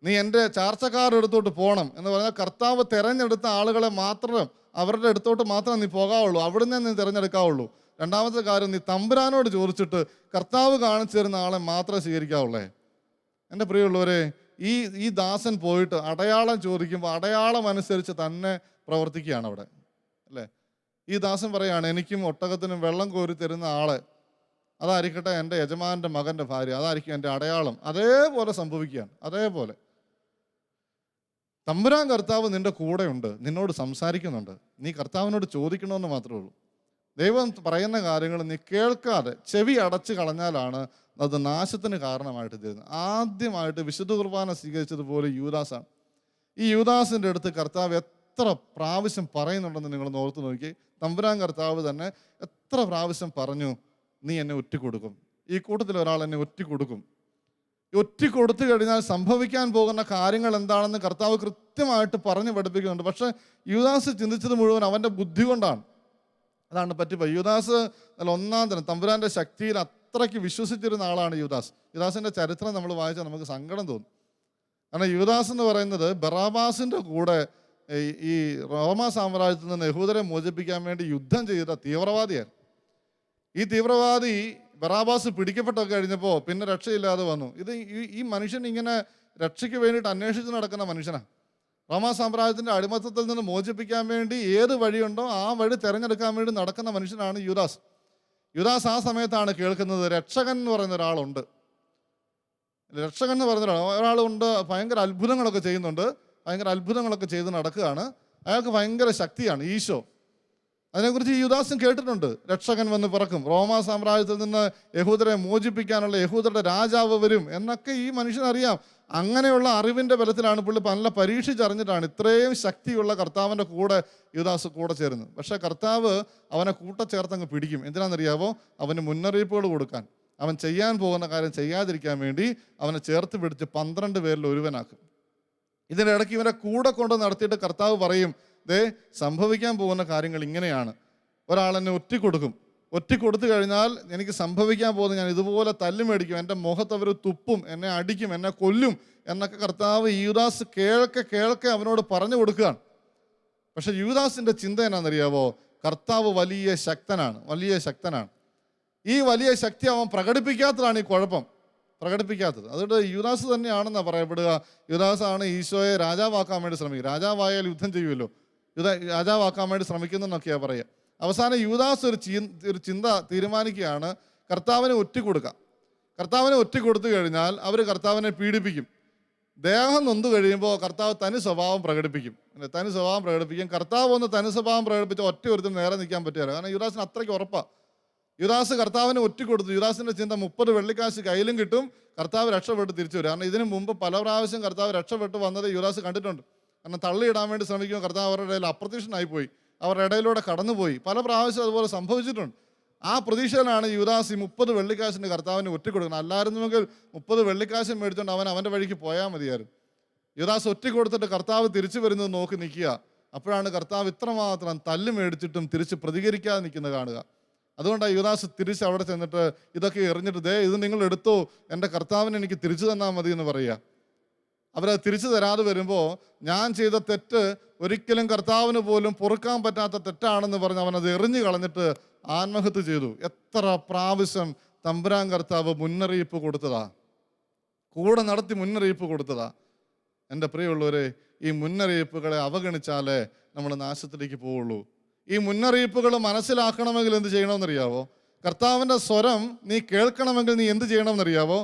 നീ എൻ്റെ ചാർച്ചക്കാരുടെ അടുത്തോട്ട് പോകണം എന്ന് പറഞ്ഞാൽ കർത്താവ് തിരഞ്ഞെടുത്ത ആളുകളെ മാത്രം, അവരുടെ അടുത്തോട്ട് മാത്രം നീ പോകാവുള്ളൂ, അവിടുന്ന് നീ തിരഞ്ഞെടുക്കാവുള്ളൂ. 2-ാമത്തെ കാര്യം, നീ തമ്പുരാനോട് ചോദിച്ചിട്ട് കർത്താവ് കാണിച്ചു തരുന്ന ആളെ മാത്രമേ സ്വീകരിക്കാവുള്ളേ. എൻ്റെ പ്രിയമുള്ളവരെ, ഈ ദാസൻ പോയിട്ട് അടയാളം ചോദിക്കുമ്പോൾ അടയാളം അനുസരിച്ച് തന്നെ പ്രവർത്തിക്കുകയാണ് അവിടെ, അല്ലേ? ഈ ദാസൻ പറയാണ്, എനിക്കും ഒട്ടകത്തിനും വെള്ളം കോരി തരുന്ന ആള് അതായിരിക്കട്ടെ എൻ്റെ യജമാൻ്റെ മകൻ്റെ ഭാര്യ, അതായിരിക്കും എൻ്റെ അടയാളം. അതേപോലെ സംഭവിക്കുകയാണ്. അതേപോലെ തമ്പുരാൻ കർത്താവ് നിന്റെ കൂടെയുണ്ട്, നിന്നോട് സംസാരിക്കുന്നുണ്ട്. നീ കർത്താവിനോട് ചോദിക്കണമെന്ന് മാത്രമേ ഉള്ളൂ. ദൈവം പറയുന്ന കാര്യങ്ങൾ നീ കേൾക്കാതെ ചെവി അടച്ചു കളഞ്ഞാലാണ് അത് നാശത്തിന് കാരണമായിട്ട് തീരുന്നത്. ആദ്യമായിട്ട് വിശുദ്ധ കുർബാന സ്വീകരിച്ചതുപോലെ യൂദാസാണ്. ഈ യൂദാസിൻ്റെ അടുത്ത് കർത്താവ് എത്ര പ്രാവശ്യം പറയുന്നുണ്ടെന്ന് നിങ്ങളൊന്ന് ഓർത്ത് നോക്കി. തമ്പുരാൻ കർത്താവ് തന്നെ എത്ര പ്രാവശ്യം പറഞ്ഞു, നീ എന്നെ ഒറ്റിക്കൊടുക്കും, ഈ കൂട്ടത്തിൽ ഒരാൾ എന്നെ ഒറ്റിക്കൊടുക്കും. ഒറ്റിക്കൊടുത്തു കഴിഞ്ഞാൽ സംഭവിക്കാൻ പോകുന്ന കാര്യങ്ങൾ എന്താണെന്ന് കർത്താവ് കൃത്യമായിട്ട് പറഞ്ഞു പഠിപ്പിക്കുന്നുണ്ട്. പക്ഷെ യൂദാസ് ചിന്തിച്ചത് മുഴുവൻ അവൻ്റെ ബുദ്ധി കൊണ്ടാണ്. അതാണ് പറ്റിപ്പോയി. യൂദാസ് നല്ല 1-ാം ദിനം തമ്പുരാൻ്റെ ശക്തിയിൽ അത്രയ്ക്ക് വിശ്വസിച്ചിരുന്ന ആളാണ് യൂദാസ്. യൂദാസിൻ്റെ ചരിത്രം നമ്മൾ വായിച്ചാൽ നമുക്ക് സങ്കടം തോന്നും. കാരണം യൂദാസ് എന്ന് പറയുന്നത് ബറാബാസിൻ്റെ കൂടെ ഈ റോമ സാമ്രാജ്യത്തിൽ നിന്ന് യഹൂദരെ മോചിപ്പിക്കാൻ വേണ്ടി യുദ്ധം ചെയ്ത തീവ്രവാദിയായിരുന്നു. ഈ തീവ്രവാദി ബറാബാസ് പിടിക്കപ്പെട്ടൊക്കെ കഴിഞ്ഞപ്പോൾ പിന്നെ രക്ഷയില്ലാതെ വന്നു. ഈ മനുഷ്യൻ ഇങ്ങനെ രക്ഷയ്ക്ക് വേണ്ടിയിട്ട് അന്വേഷിച്ച് നടക്കുന്ന മനുഷ്യനാണ്. റോമാ സാമ്രാജ്യത്തിൻ്റെ അടിമത്തത്തിൽ നിന്ന് മോചിപ്പിക്കാൻ വേണ്ടി ഏത് വഴിയുണ്ടോ ആ വഴി തിരഞ്ഞെടുക്കാൻ വേണ്ടി നടക്കുന്ന മനുഷ്യനാണ് യൂദാസ്. യൂദാസ് ആ സമയത്താണ് കേൾക്കുന്നത് രക്ഷകൻ എന്ന് പറയുന്ന ഒരാളുണ്ട്. രക്ഷകൻ എന്ന് പറയുന്ന ഒരാളുണ്ട്, ഭയങ്കര അത്ഭുതങ്ങളൊക്കെ ചെയ്യുന്നുണ്ട്, ഭയങ്കര അത്ഭുതങ്ങളൊക്കെ ചെയ്ത് നടക്കുകയാണ്. അയാൾക്ക് ഭയങ്കര ശക്തിയാണ്, ഈശോ. അതിനെക്കുറിച്ച് ഈ യൂദാസും കേട്ടിട്ടുണ്ട്. രക്ഷകൻ വന്ന് പിറക്കും, റോമാ സാമ്രാജ്യത്തിൽ നിന്ന് യഹൂദരെ മോചിപ്പിക്കാനുള്ള യഹൂദരുടെ രാജാവ് വരും എന്നൊക്കെ ഈ മനുഷ്യനറിയാം. അങ്ങനെയുള്ള അറിവിൻ്റെ ബലത്തിലാണ് പുള്ളി നല്ല പരീക്ഷിച്ചറിഞ്ഞിട്ടാണ് ഇത്രയും ശക്തിയുള്ള കർത്താവിൻ്റെ കൂടെ യൂദാസ് കൂടെ ചേരുന്നത്. പക്ഷേ കർത്താവ് അവനെ കൂട്ടച്ചേർത്തങ്ങ് പിടിക്കും. എന്തിനാണെന്നറിയാവോ? അവന് മുന്നറിയിപ്പുകൾ കൊടുക്കാൻ, അവൻ ചെയ്യാൻ പോകുന്ന കാര്യം ചെയ്യാതിരിക്കാൻ വേണ്ടി അവനെ ചേർത്ത് പിടിച്ച് 12 പേരിൽ ഒരുവനാക്കും. ഇതിൻ്റെ ഇടയ്ക്ക് ഇവനെ കൂടെ കൊണ്ട് നടത്തിയിട്ട് കർത്താവ് പറയും, ദേ സംഭവിക്കാൻ പോകുന്ന കാര്യങ്ങൾ ഇങ്ങനെയാണ്. ഒരാളെന്നെ ഒറ്റ കൊടുത്തു കഴിഞ്ഞാൽ എനിക്ക് സംഭവിക്കാൻ പോകുന്നത് ഞാൻ ഇതുപോലെ തല്ലുമേടിക്കും, എൻ്റെ മുഖത്ത് അവർ തുപ്പും, എന്നെ അടിക്കും, എന്നെ കൊല്ലും എന്നൊക്കെ കർത്താവ് യൂദാസ് കേൾക്കെ അവനോട് പറഞ്ഞു കൊടുക്കുകയാണ്. പക്ഷെ യൂദാസിൻ്റെ ചിന്ത എന്നാണെന്നറിയാവോ? കർത്താവ് വലിയ ശക്തനാണ്. ഈ വലിയ ശക്തി അവൻ പ്രകടിപ്പിക്കാത്തതാണ് ഈ കുഴപ്പം, പ്രകടിപ്പിക്കാത്തത്. അതുകൊണ്ട് യൂദാസ് തന്നെയാണെന്നാണ് പറയപ്പെടുക. യൂദാസാണ് ഈശോയെ രാജാവാക്കാൻ വേണ്ടി ശ്രമിക്കുക. രാജാവായാൽ യുദ്ധം ചെയ്യുമല്ലോ, രാജാവാക്കാൻ വേണ്ടി ശ്രമിക്കുന്നതെന്നൊക്കെയാണ് പറയുക. അവസാനം യൂദാസ് ഒരു ചിന്ത തീരുമാനിക്കുകയാണ്, കർത്താവിനെ ഒറ്റ കൊടുത്തു കഴിഞ്ഞാൽ അവർ കർത്താവിനെ പീഡിപ്പിക്കും. ദേഹം നൊന്തു കഴിയുമ്പോൾ കർത്താവ് തനി സ്വഭാവം പ്രകടിപ്പിക്കും. കർത്താവ് ഒന്ന് തനി സ്വഭാവം പ്രകടിപ്പിച്ച ഒറ്റ ഒരുത്തും നേരെ നിൽക്കാൻ പറ്റില്ല. കാരണം യൂദാസിന് അത്രയ്ക്ക് ഉറപ്പാണ്. യൂദാസ് കർത്താവിനെ ഒറ്റ കൊടുത്തു. യൂദാസിൻ്റെ ചിന്ത 30 വെള്ളിക്കാശ് കയ്യിലും കിട്ടും, കർത്താവ് രക്ഷപ്പെട്ട് തിരിച്ചു വരും. കാരണം ഇതിനു മുമ്പ് പല പ്രാവശ്യം കർത്താവ് രക്ഷപ്പെട്ട് വന്നത് യൂദാസ് കണ്ടിട്ടുണ്ട്. കാരണം തള്ളിയിടാൻ വേണ്ടി ശ്രമിക്കുമ്പോൾ കർത്താവ് അവരുടെ ഇടയിൽ അപ്രത്യക്ഷനായിപ്പോയി, അവരുടെ ഇടയിലൂടെ കടന്നുപോയി. പല പ്രാവശ്യം അതുപോലെ സംഭവിച്ചിട്ടുണ്ട്. ആ പ്രതീക്ഷയിലാണ് യൂദാസ് ഈ 30 വെള്ളിക്കാശിൻ്റെ കർത്താവിന് ഒറ്റ കൊടുക്കുന്നത്. അല്ലായിരുന്നുവെങ്കിൽ 30 വെള്ളിക്കാശം മേടിച്ചുകൊണ്ട് അവൻ്റെ വഴിക്ക് പോയാൽ മതിയായിരുന്നു. യൂദാസ് ഒറ്റ കൊടുത്തിട്ട് കർത്താവ് തിരിച്ചു വരുന്നത് നോക്കി നിൽക്കുക. അപ്പോഴാണ് കർത്താവ് ഇത്രമാത്രം തല്ല് മേടിച്ചിട്ടും തിരിച്ച് പ്രതികരിക്കാതെ നിൽക്കുന്നത് കാണുക. അതുകൊണ്ടാണ് യൂദാസ് തിരിച്ച് അവിടെ ചെന്നിട്ട് ഇതൊക്കെ എറിഞ്ഞിട്ട്, ദേ ഇത് നിങ്ങൾ എടുത്തോ, എൻ്റെ കർത്താവിന് എനിക്ക് തിരിച്ചു തന്നാൽ മതി എന്ന് പറയുക. അവരത് തിരിച്ചു തരാതെ വരുമ്പോൾ ഞാൻ ചെയ്ത തെറ്റ് ഒരിക്കലും കർത്താവിന് പോലും പൊറുക്കാൻ പറ്റാത്ത തെറ്റാണെന്ന് പറഞ്ഞ് അവനത് എറിഞ്ഞു കളഞ്ഞിട്ട് ആത്മഹത്യ ചെയ്തു. എത്ര പ്രാവശ്യം തമ്പുരാൻ കർത്താവ് മുന്നറിയിപ്പ് കൊടുത്തതാ, കൂടെ നടത്തി മുന്നറിയിപ്പ് കൊടുത്തതാ. എൻ്റെ പ്രിയമുള്ളവരെ, ഈ മുന്നറിയിപ്പുകളെ അവഗണിച്ചാലേ നമ്മൾ നാശത്തിലേക്ക് പോവുള്ളൂ. ഈ മുന്നറിയിപ്പുകൾ മനസ്സിലാക്കണമെങ്കിൽ എന്ത് ചെയ്യണമെന്നറിയാവോ? കർത്താവിൻ്റെ സ്വരം നീ കേൾക്കണമെങ്കിൽ നീ എന്ത് ചെയ്യണമെന്നറിയാവോ?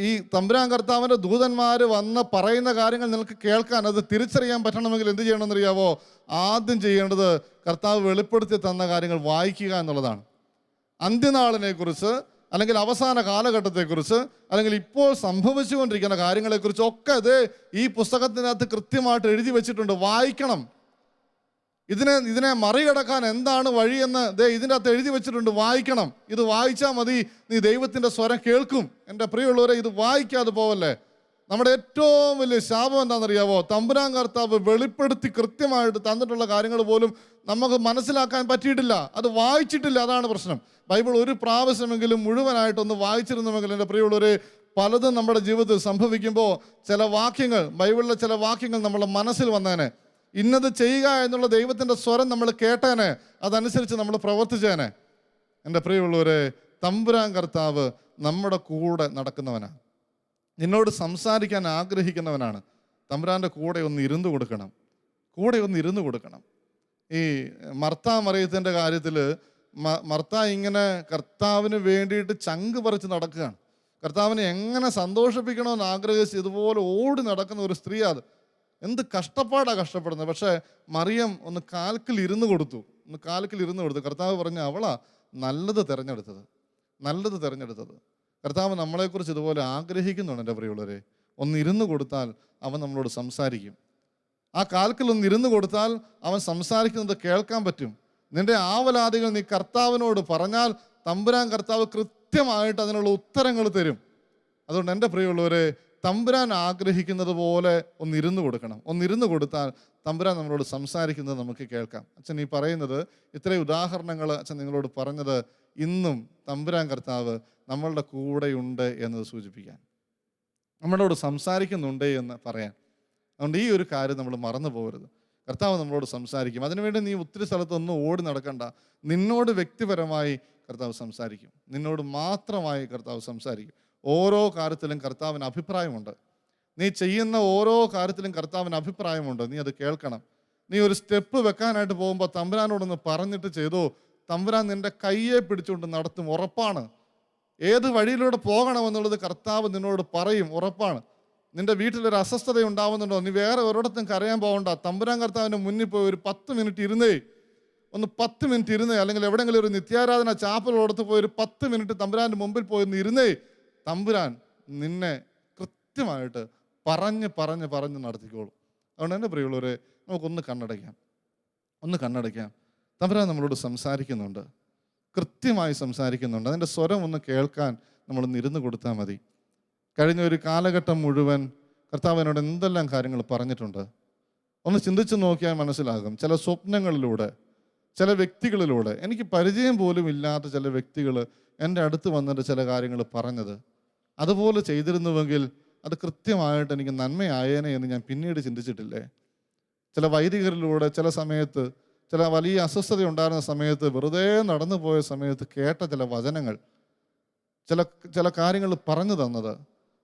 ഈ തമ്പുരാൻ കർത്താവിൻ്റെ ദൂതന്മാർ വന്ന് പറയുന്ന കാര്യങ്ങൾ നിനക്ക് കേൾക്കാൻ, അത് തിരിച്ചറിയാൻ പറ്റണമെങ്കിൽ എന്ത് ചെയ്യണമെന്നറിയാവോ? ആദ്യം ചെയ്യേണ്ടത് കർത്താവ് വെളിപ്പെടുത്തി തന്ന കാര്യങ്ങൾ വായിക്കുക എന്നുള്ളതാണ്. അന്ത്യനാളിനെക്കുറിച്ച്, അല്ലെങ്കിൽ അവസാന കാലഘട്ടത്തെക്കുറിച്ച്, അല്ലെങ്കിൽ ഇപ്പോൾ സംഭവിച്ചുകൊണ്ടിരിക്കുന്ന കാര്യങ്ങളെക്കുറിച്ചൊക്കെ ഈ പുസ്തകത്തിനകത്ത് കൃത്യമായിട്ട് എഴുതി വെച്ചിട്ടുണ്ട്. വായിക്കണം. ഇതിനെ മറികടക്കാൻ എന്താണ് വഴിയെന്ന് ഇതിൻ്റെ അകത്ത് എഴുതി വെച്ചിട്ടുണ്ട്. വായിക്കണം. ഇത് വായിച്ചാൽ മതി, നീ ദൈവത്തിൻ്റെ സ്വരം കേൾക്കും. എൻ്റെ പ്രിയമുള്ളവരെ, ഇത് വായിക്കാതെ പോവല്ലേ. നമ്മുടെ ഏറ്റവും വലിയ ശാപം എന്താണെന്നറിയാവോ? തമ്പുരാൻ കർത്താവ് വെളിപ്പെടുത്തി കൃത്യമായിട്ട് തന്നിട്ടുള്ള കാര്യങ്ങൾ പോലും നമുക്ക് മനസ്സിലാക്കാൻ പറ്റിയിട്ടില്ല, അത് വായിച്ചിട്ടില്ല. അതാണ് പ്രശ്നം. ബൈബിൾ ഒരു പ്രാവശ്യമെങ്കിലും മുഴുവനായിട്ടൊന്ന് വായിച്ചിരുന്നുവെങ്കിൽ എൻ്റെ പ്രിയമുള്ളവരെ, പലതും നമ്മുടെ ജീവിതത്തിൽ സംഭവിക്കുമ്പോൾ ചില വാക്യങ്ങൾ, ബൈബിളിലെ ചില വാക്യങ്ങൾ നമ്മുടെ മനസ്സിൽ വന്നേനെ. ഇന്നത് ചെയ്യുക എന്നുള്ള ദൈവത്തിൻ്റെ സ്വരം നമ്മൾ കേട്ടേനെ, അതനുസരിച്ച് നമ്മൾ പ്രവർത്തിച്ചേനെ. എൻ്റെ പ്രിയമുള്ളവരെ, തമ്പുരാൻ കർത്താവ് നമ്മുടെ കൂടെ നടക്കുന്നവനാണ്, നിന്നോട് സംസാരിക്കാൻ ആഗ്രഹിക്കുന്നവനാണ്. തമ്പുരാൻ്റെ കൂടെ ഒന്ന് ഇരുന്ന് കൊടുക്കണം. ഈ മർത്താ മറിയത്തിൻ്റെ കാര്യത്തിൽ മർത്ത ഇങ്ങനെ കർത്താവിന് വേണ്ടിയിട്ട് ചങ്ക് പറിച്ച് നടക്കുകയാണ്. കർത്താവിനെ എങ്ങനെ സന്തോഷിപ്പിക്കണമെന്ന് ആഗ്രഹിച്ച് ഇതുപോലെ ഓടി നടക്കുന്ന ഒരു സ്ത്രീ. അത് എന്ത് കഷ്ടപ്പെടുന്നത്. പക്ഷേ മറിയം ഒന്ന് കാൽക്കിൽ ഇരുന്ന് കൊടുത്തു. കർത്താവ് പറഞ്ഞു, അവളാ നല്ലത് തിരഞ്ഞെടുത്തത്. കർത്താവ് നമ്മളെക്കുറിച്ച് ഇതുപോലെ ആഗ്രഹിക്കുന്നുണ്ട്. എൻ്റെ പ്രിയമുള്ളവരെ, ഒന്ന് ഇരുന്ന് കൊടുത്താൽ അവൻ നമ്മളോട് സംസാരിക്കും. ആ കാൽക്കിൽ ഒന്ന് ഇരുന്ന് കൊടുത്താൽ അവൻ സംസാരിക്കുന്നത് കേൾക്കാൻ പറ്റും. നിന്റെ ആവലാദികൾ നീ കർത്താവിനോട് പറഞ്ഞാൽ തമ്പുരാൻ കർത്താവ് കൃത്യമായിട്ട് അതിനുള്ള ഉത്തരങ്ങൾ തരും. അതുകൊണ്ട് എൻ്റെ പ്രിയമുള്ളവരെ, തമ്പുരാൻ ആഗ്രഹിക്കുന്നത് പോലെ ഒന്നിരുന്ന് കൊടുത്താൽ തമ്പുരാൻ നമ്മളോട് സംസാരിക്കുന്നത് നമുക്ക് കേൾക്കാം. അച്ഛൻ ഈ പറയുന്നത് ഇത്രയും ഉദാഹരണങ്ങൾ അച്ഛൻ നിങ്ങളോട് പറഞ്ഞത് ഇന്നും തമ്പുരാൻ കർത്താവ് നമ്മളുടെ കൂടെയുണ്ട് എന്നത് സൂചിപ്പിക്കാൻ, നമ്മളോട് സംസാരിക്കുന്നുണ്ട് എന്ന് പറയാൻ. അതുകൊണ്ട് ഈ ഒരു കാര്യം നമ്മൾ മറന്നു പോകരുത്. കർത്താവ് നമ്മളോട് സംസാരിക്കും. അതിനുവേണ്ടി നീ ഒത്തിരി സ്ഥലത്തൊന്നും ഓടി നടക്കണ്ട. നിന്നോട് വ്യക്തിപരമായി കർത്താവ് സംസാരിക്കും. നിന്നോട് മാത്രമായി കർത്താവ് സംസാരിക്കും. ഓരോ കാര്യത്തിലും കർത്താവിന് അഭിപ്രായമുണ്ട്. നീ ചെയ്യുന്ന ഓരോ കാര്യത്തിലും കർത്താവിന് അഭിപ്രായമുണ്ട്. നീ അത് കേൾക്കണം. നീ ഒരു സ്റ്റെപ്പ് വെക്കാനായിട്ട് പോകുമ്പോൾ തമ്പുരാനോടൊന്ന് പറഞ്ഞിട്ട് ചെയ്തോ, തമ്പുരാൻ നിന്റെ കയ്യെ പിടിച്ചുകൊണ്ട് നടത്തും, ഉറപ്പാണ്. ഏത് വഴിയിലൂടെ പോകണമെന്നുള്ളത് കർത്താവ് നിന്നോട് പറയും, ഉറപ്പാണ്. നിന്റെ വീട്ടിലൊരു അസ്വസ്ഥത ഉണ്ടാവുന്നുണ്ടോ, നീ വേറെ ഒരിടത്തും കരയാൻ പോകണ്ട. തമ്പുരാൻ കർത്താവിൻ്റെ മുന്നിൽ പോയി ഒരു 10 മിനിറ്റ് ഇരുന്നേ, ഒന്ന് 10 മിനിറ്റ് ഇരുന്നേ. അല്ലെങ്കിൽ എവിടെയെങ്കിലും ഒരു നിത്യാരാധന ചാപ്പലോടത്ത് പോയി ഒരു 10 മിനിറ്റ് തമ്പുരാൻ്റെ മുമ്പിൽ പോയി ഒന്ന് ഇരുന്നേ. തമ്പുരാൻ നിന്നെ കൃത്യമായിട്ട് പറഞ്ഞ് നടത്തിക്കോളും. അതുകൊണ്ട് എൻ്റെ പ്രിയമുള്ളവരെ, നമുക്കൊന്ന് കണ്ണടയ്ക്കാം. തമ്പുരാൻ നമ്മളോട് സംസാരിക്കുന്നുണ്ട്, കൃത്യമായി സംസാരിക്കുന്നുണ്ട്. അതിൻ്റെ സ്വരം ഒന്ന് കേൾക്കാൻ നമ്മളൊന്ന് ഇരുന്ന് കൊടുത്താൽ മതി. കഴിഞ്ഞ ഒരു കാലഘട്ടം മുഴുവൻ കർത്താവിനോട് എന്തെല്ലാം കാര്യങ്ങൾ പറഞ്ഞിട്ടുണ്ട് ഒന്ന് ചിന്തിച്ച് നോക്കിയാൽ മനസ്സിലാകും. ചില സ്വപ്നങ്ങളിലൂടെ, ചില വ്യക്തികളിലൂടെ, എനിക്ക് പരിചയം പോലും ഇല്ലാത്ത ചില വ്യക്തികൾ എൻ്റെ അടുത്ത് വന്നിട്ട് ചില കാര്യങ്ങൾ പറഞ്ഞത്, അതുപോലെ ചെയ്തിരുന്നുവെങ്കിൽ അത് കൃത്യമായിട്ട് എനിക്ക് നന്മയായേനെ എന്ന് ഞാൻ പിന്നീട് ചിന്തിച്ചിട്ടില്ലേ? ചില വൈദികരിലൂടെ ചില സമയത്ത്, ചില വലിയ അസ്വസ്ഥത ഉണ്ടായിരുന്ന സമയത്ത്, വെറുതെ നടന്നു പോയ സമയത്ത് കേട്ട ചില വചനങ്ങൾ, ചില കാര്യങ്ങൾ പറഞ്ഞു തന്നത്,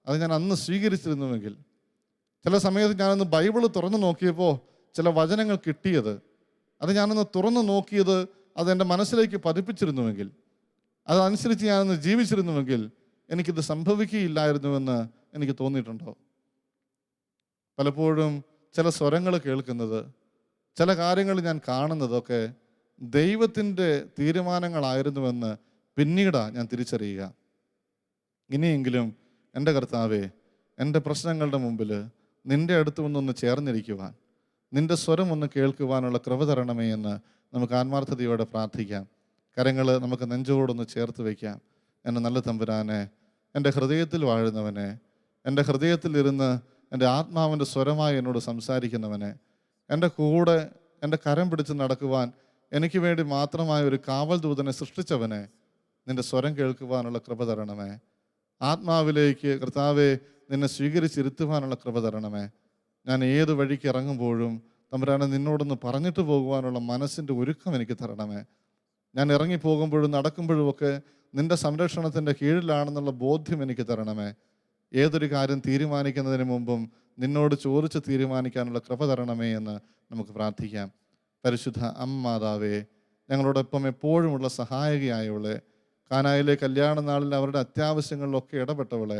അത് ഞാൻ അന്ന് സ്വീകരിച്ചിരുന്നുവെങ്കിൽ, ചില സമയത്ത് ഞാനൊന്ന് ബൈബിൾ തുറന്നു നോക്കിയപ്പോൾ ചില വചനങ്ങൾ കിട്ടിയത്, അത് ഞാനൊന്ന് തുറന്നു നോക്കിയത്, അത് എൻ്റെ മനസ്സിലേക്ക് പതിപ്പിച്ചിരുന്നുവെങ്കിൽ, അതനുസരിച്ച് ഞാനൊന്ന് ജീവിച്ചിരുന്നുവെങ്കിൽ എനിക്കിത് സംഭവിക്കുകയില്ലായിരുന്നുവെന്ന് എനിക്ക് തോന്നിയിട്ടുണ്ടോ? പലപ്പോഴും ചില സ്വരങ്ങൾ കേൾക്കുന്നത്, ചില കാര്യങ്ങൾ ഞാൻ കാണുന്നതൊക്കെ ദൈവത്തിൻ്റെ തീരുമാനങ്ങളായിരുന്നുവെന്ന് പിന്നീടാണ് ഞാൻ തിരിച്ചറിയുക. ഇനിയെങ്കിലും എൻ്റെ കർത്താവേ, എൻ്റെ പ്രശ്നങ്ങളുടെ മുമ്പിൽ നിൻ്റെ അടുത്ത് വന്നൊന്ന് ചേർന്നിരിക്കുവാൻ, നിൻ്റെ സ്വരം ഒന്ന് കേൾക്കുവാനുള്ള കൃപ തരണമേ എന്ന് നമുക്ക് ആത്മാർത്ഥതയോടെ പ്രാർത്ഥിക്കാം. കരങ്ങൾ നമുക്ക് നെഞ്ചോടൊന്ന് ചേർത്ത് വയ്ക്കാം. എൻ്റെ നല്ല തമ്പുരാനെ, എൻ്റെ ഹൃദയത്തിൽ വാഴുന്നവനെ, എൻ്റെ ഹൃദയത്തിലിരുന്ന് എൻ്റെ ആത്മാവിൻ്റെ സ്വരമായി എന്നോട് സംസാരിക്കുന്നവനെ, എൻ്റെ കൂടെ എൻ്റെ കരം പിടിച്ച് നടക്കുവാൻ എനിക്ക് വേണ്ടി മാത്രമായ ഒരു കാവൽ ദൂതനെ സൃഷ്ടിച്ചവനെ, നിൻ്റെ സ്വരം കേൾക്കുവാനുള്ള കൃപ തരണമേ. ആത്മാവിലേക്ക് കർത്താവെ നിന്നെ സ്വീകരിച്ചിരുത്തുവാനുള്ള കൃപ തരണമേ. ഞാൻ ഏത് വഴിക്ക് ഇറങ്ങുമ്പോഴും തമ്പുരാനെ നിന്നോടൊന്ന് പറഞ്ഞിട്ട് പോകുവാനുള്ള മനസ്സിൻ്റെ ഒരുക്കം എനിക്ക് തരണമേ. ഞാൻ ഇറങ്ങിപ്പോകുമ്പോഴും നടക്കുമ്പോഴും ഒക്കെ നിൻ്റെ സംരക്ഷണത്തിൻ്റെ കീഴിലാണെന്നുള്ള ബോധ്യം എനിക്ക് തരണമേ. ഏതൊരു കാര്യം തീരുമാനിക്കുന്നതിന് മുമ്പും നിന്നോട് ചോദിച്ച് തീരുമാനിക്കാനുള്ള കൃപ തരണമേ എന്ന് നമുക്ക് പ്രാർത്ഥിക്കാം. പരിശുദ്ധ അമ്മാതാവേ, ഞങ്ങളോടൊപ്പം എപ്പോഴുമുള്ള സഹായകയായവളെ, കാനായിലെ കല്യാണ നാളിൽ അവരുടെ അത്യാവശ്യങ്ങളിലൊക്കെ ഇടപെട്ടവളെ,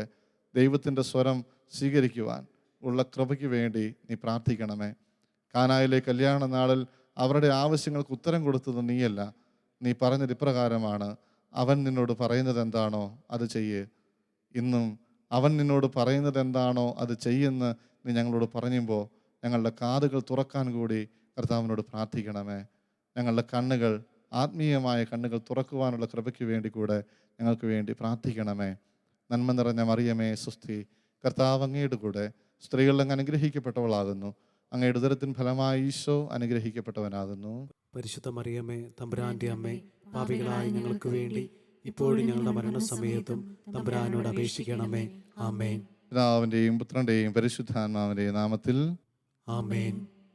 ദൈവത്തിൻ്റെ സ്വരം സ്വീകരിക്കുവാൻ ഉള്ള കൃപയ്ക്ക് വേണ്ടി നീ പ്രാർത്ഥിക്കണമേ. കാനായിലെ കല്യാണ നാളിൽ അവരുടെ ആവശ്യങ്ങൾക്ക് ഉത്തരം കൊടുത്തത് നീയല്ല, നീ പറഞ്ഞത് ഇപ്രകാരമാണ്: അവൻ നിന്നോട് പറയുന്നത് എന്താണോ അത് ചെയ്യേ. ഇന്നും അവൻ നിന്നോട് പറയുന്നത് എന്താണോ അത് ചെയ്യുമെന്ന് നീ ഞങ്ങളോട് പറയുമ്പോൾ ഞങ്ങളുടെ കാതുകൾ തുറക്കാൻ കൂടി കർത്താവിനോട് പ്രാർത്ഥിക്കണമേ. ഞങ്ങളുടെ കണ്ണുകൾ, ആത്മീയമായ കണ്ണുകൾ തുറക്കുവാനുള്ള കൃപയ്ക്ക് വേണ്ടി കൂടെ ഞങ്ങൾക്ക് വേണ്ടി പ്രാർത്ഥിക്കണമേ. നന്മ നിറഞ്ഞ മറിയമേ സ്വസ്തി, കർത്താവ് അങ്ങയുടെ കൂടെ സ്ത്രീകളിൽ അങ്ങ് അനുഗ്രഹിക്കപ്പെട്ടവളാകുന്നു. അങ്ങയുടെ ഉദരത്തിൻ ഫലമായി ഈശോ അനുഗ്രഹിക്കപ്പെട്ടവനാകുന്നു. പരിശുദ്ധ മറിയമേ, തമ്പുരാന്റെ അമ്മേ, പാപികളായ ഞങ്ങൾക്ക് വേണ്ടി ഇപ്പോഴും ഞങ്ങളുടെ മരണസമയത്തും തമ്പുരാനോട് അപേക്ഷിക്കണമേ. ആമേൻ. പിതാവിൻ്റെയും പുത്രൻ്റെയും പരിശുദ്ധാത്മാവിൻ്റെയും നാമത്തിൽ ആമേൻ.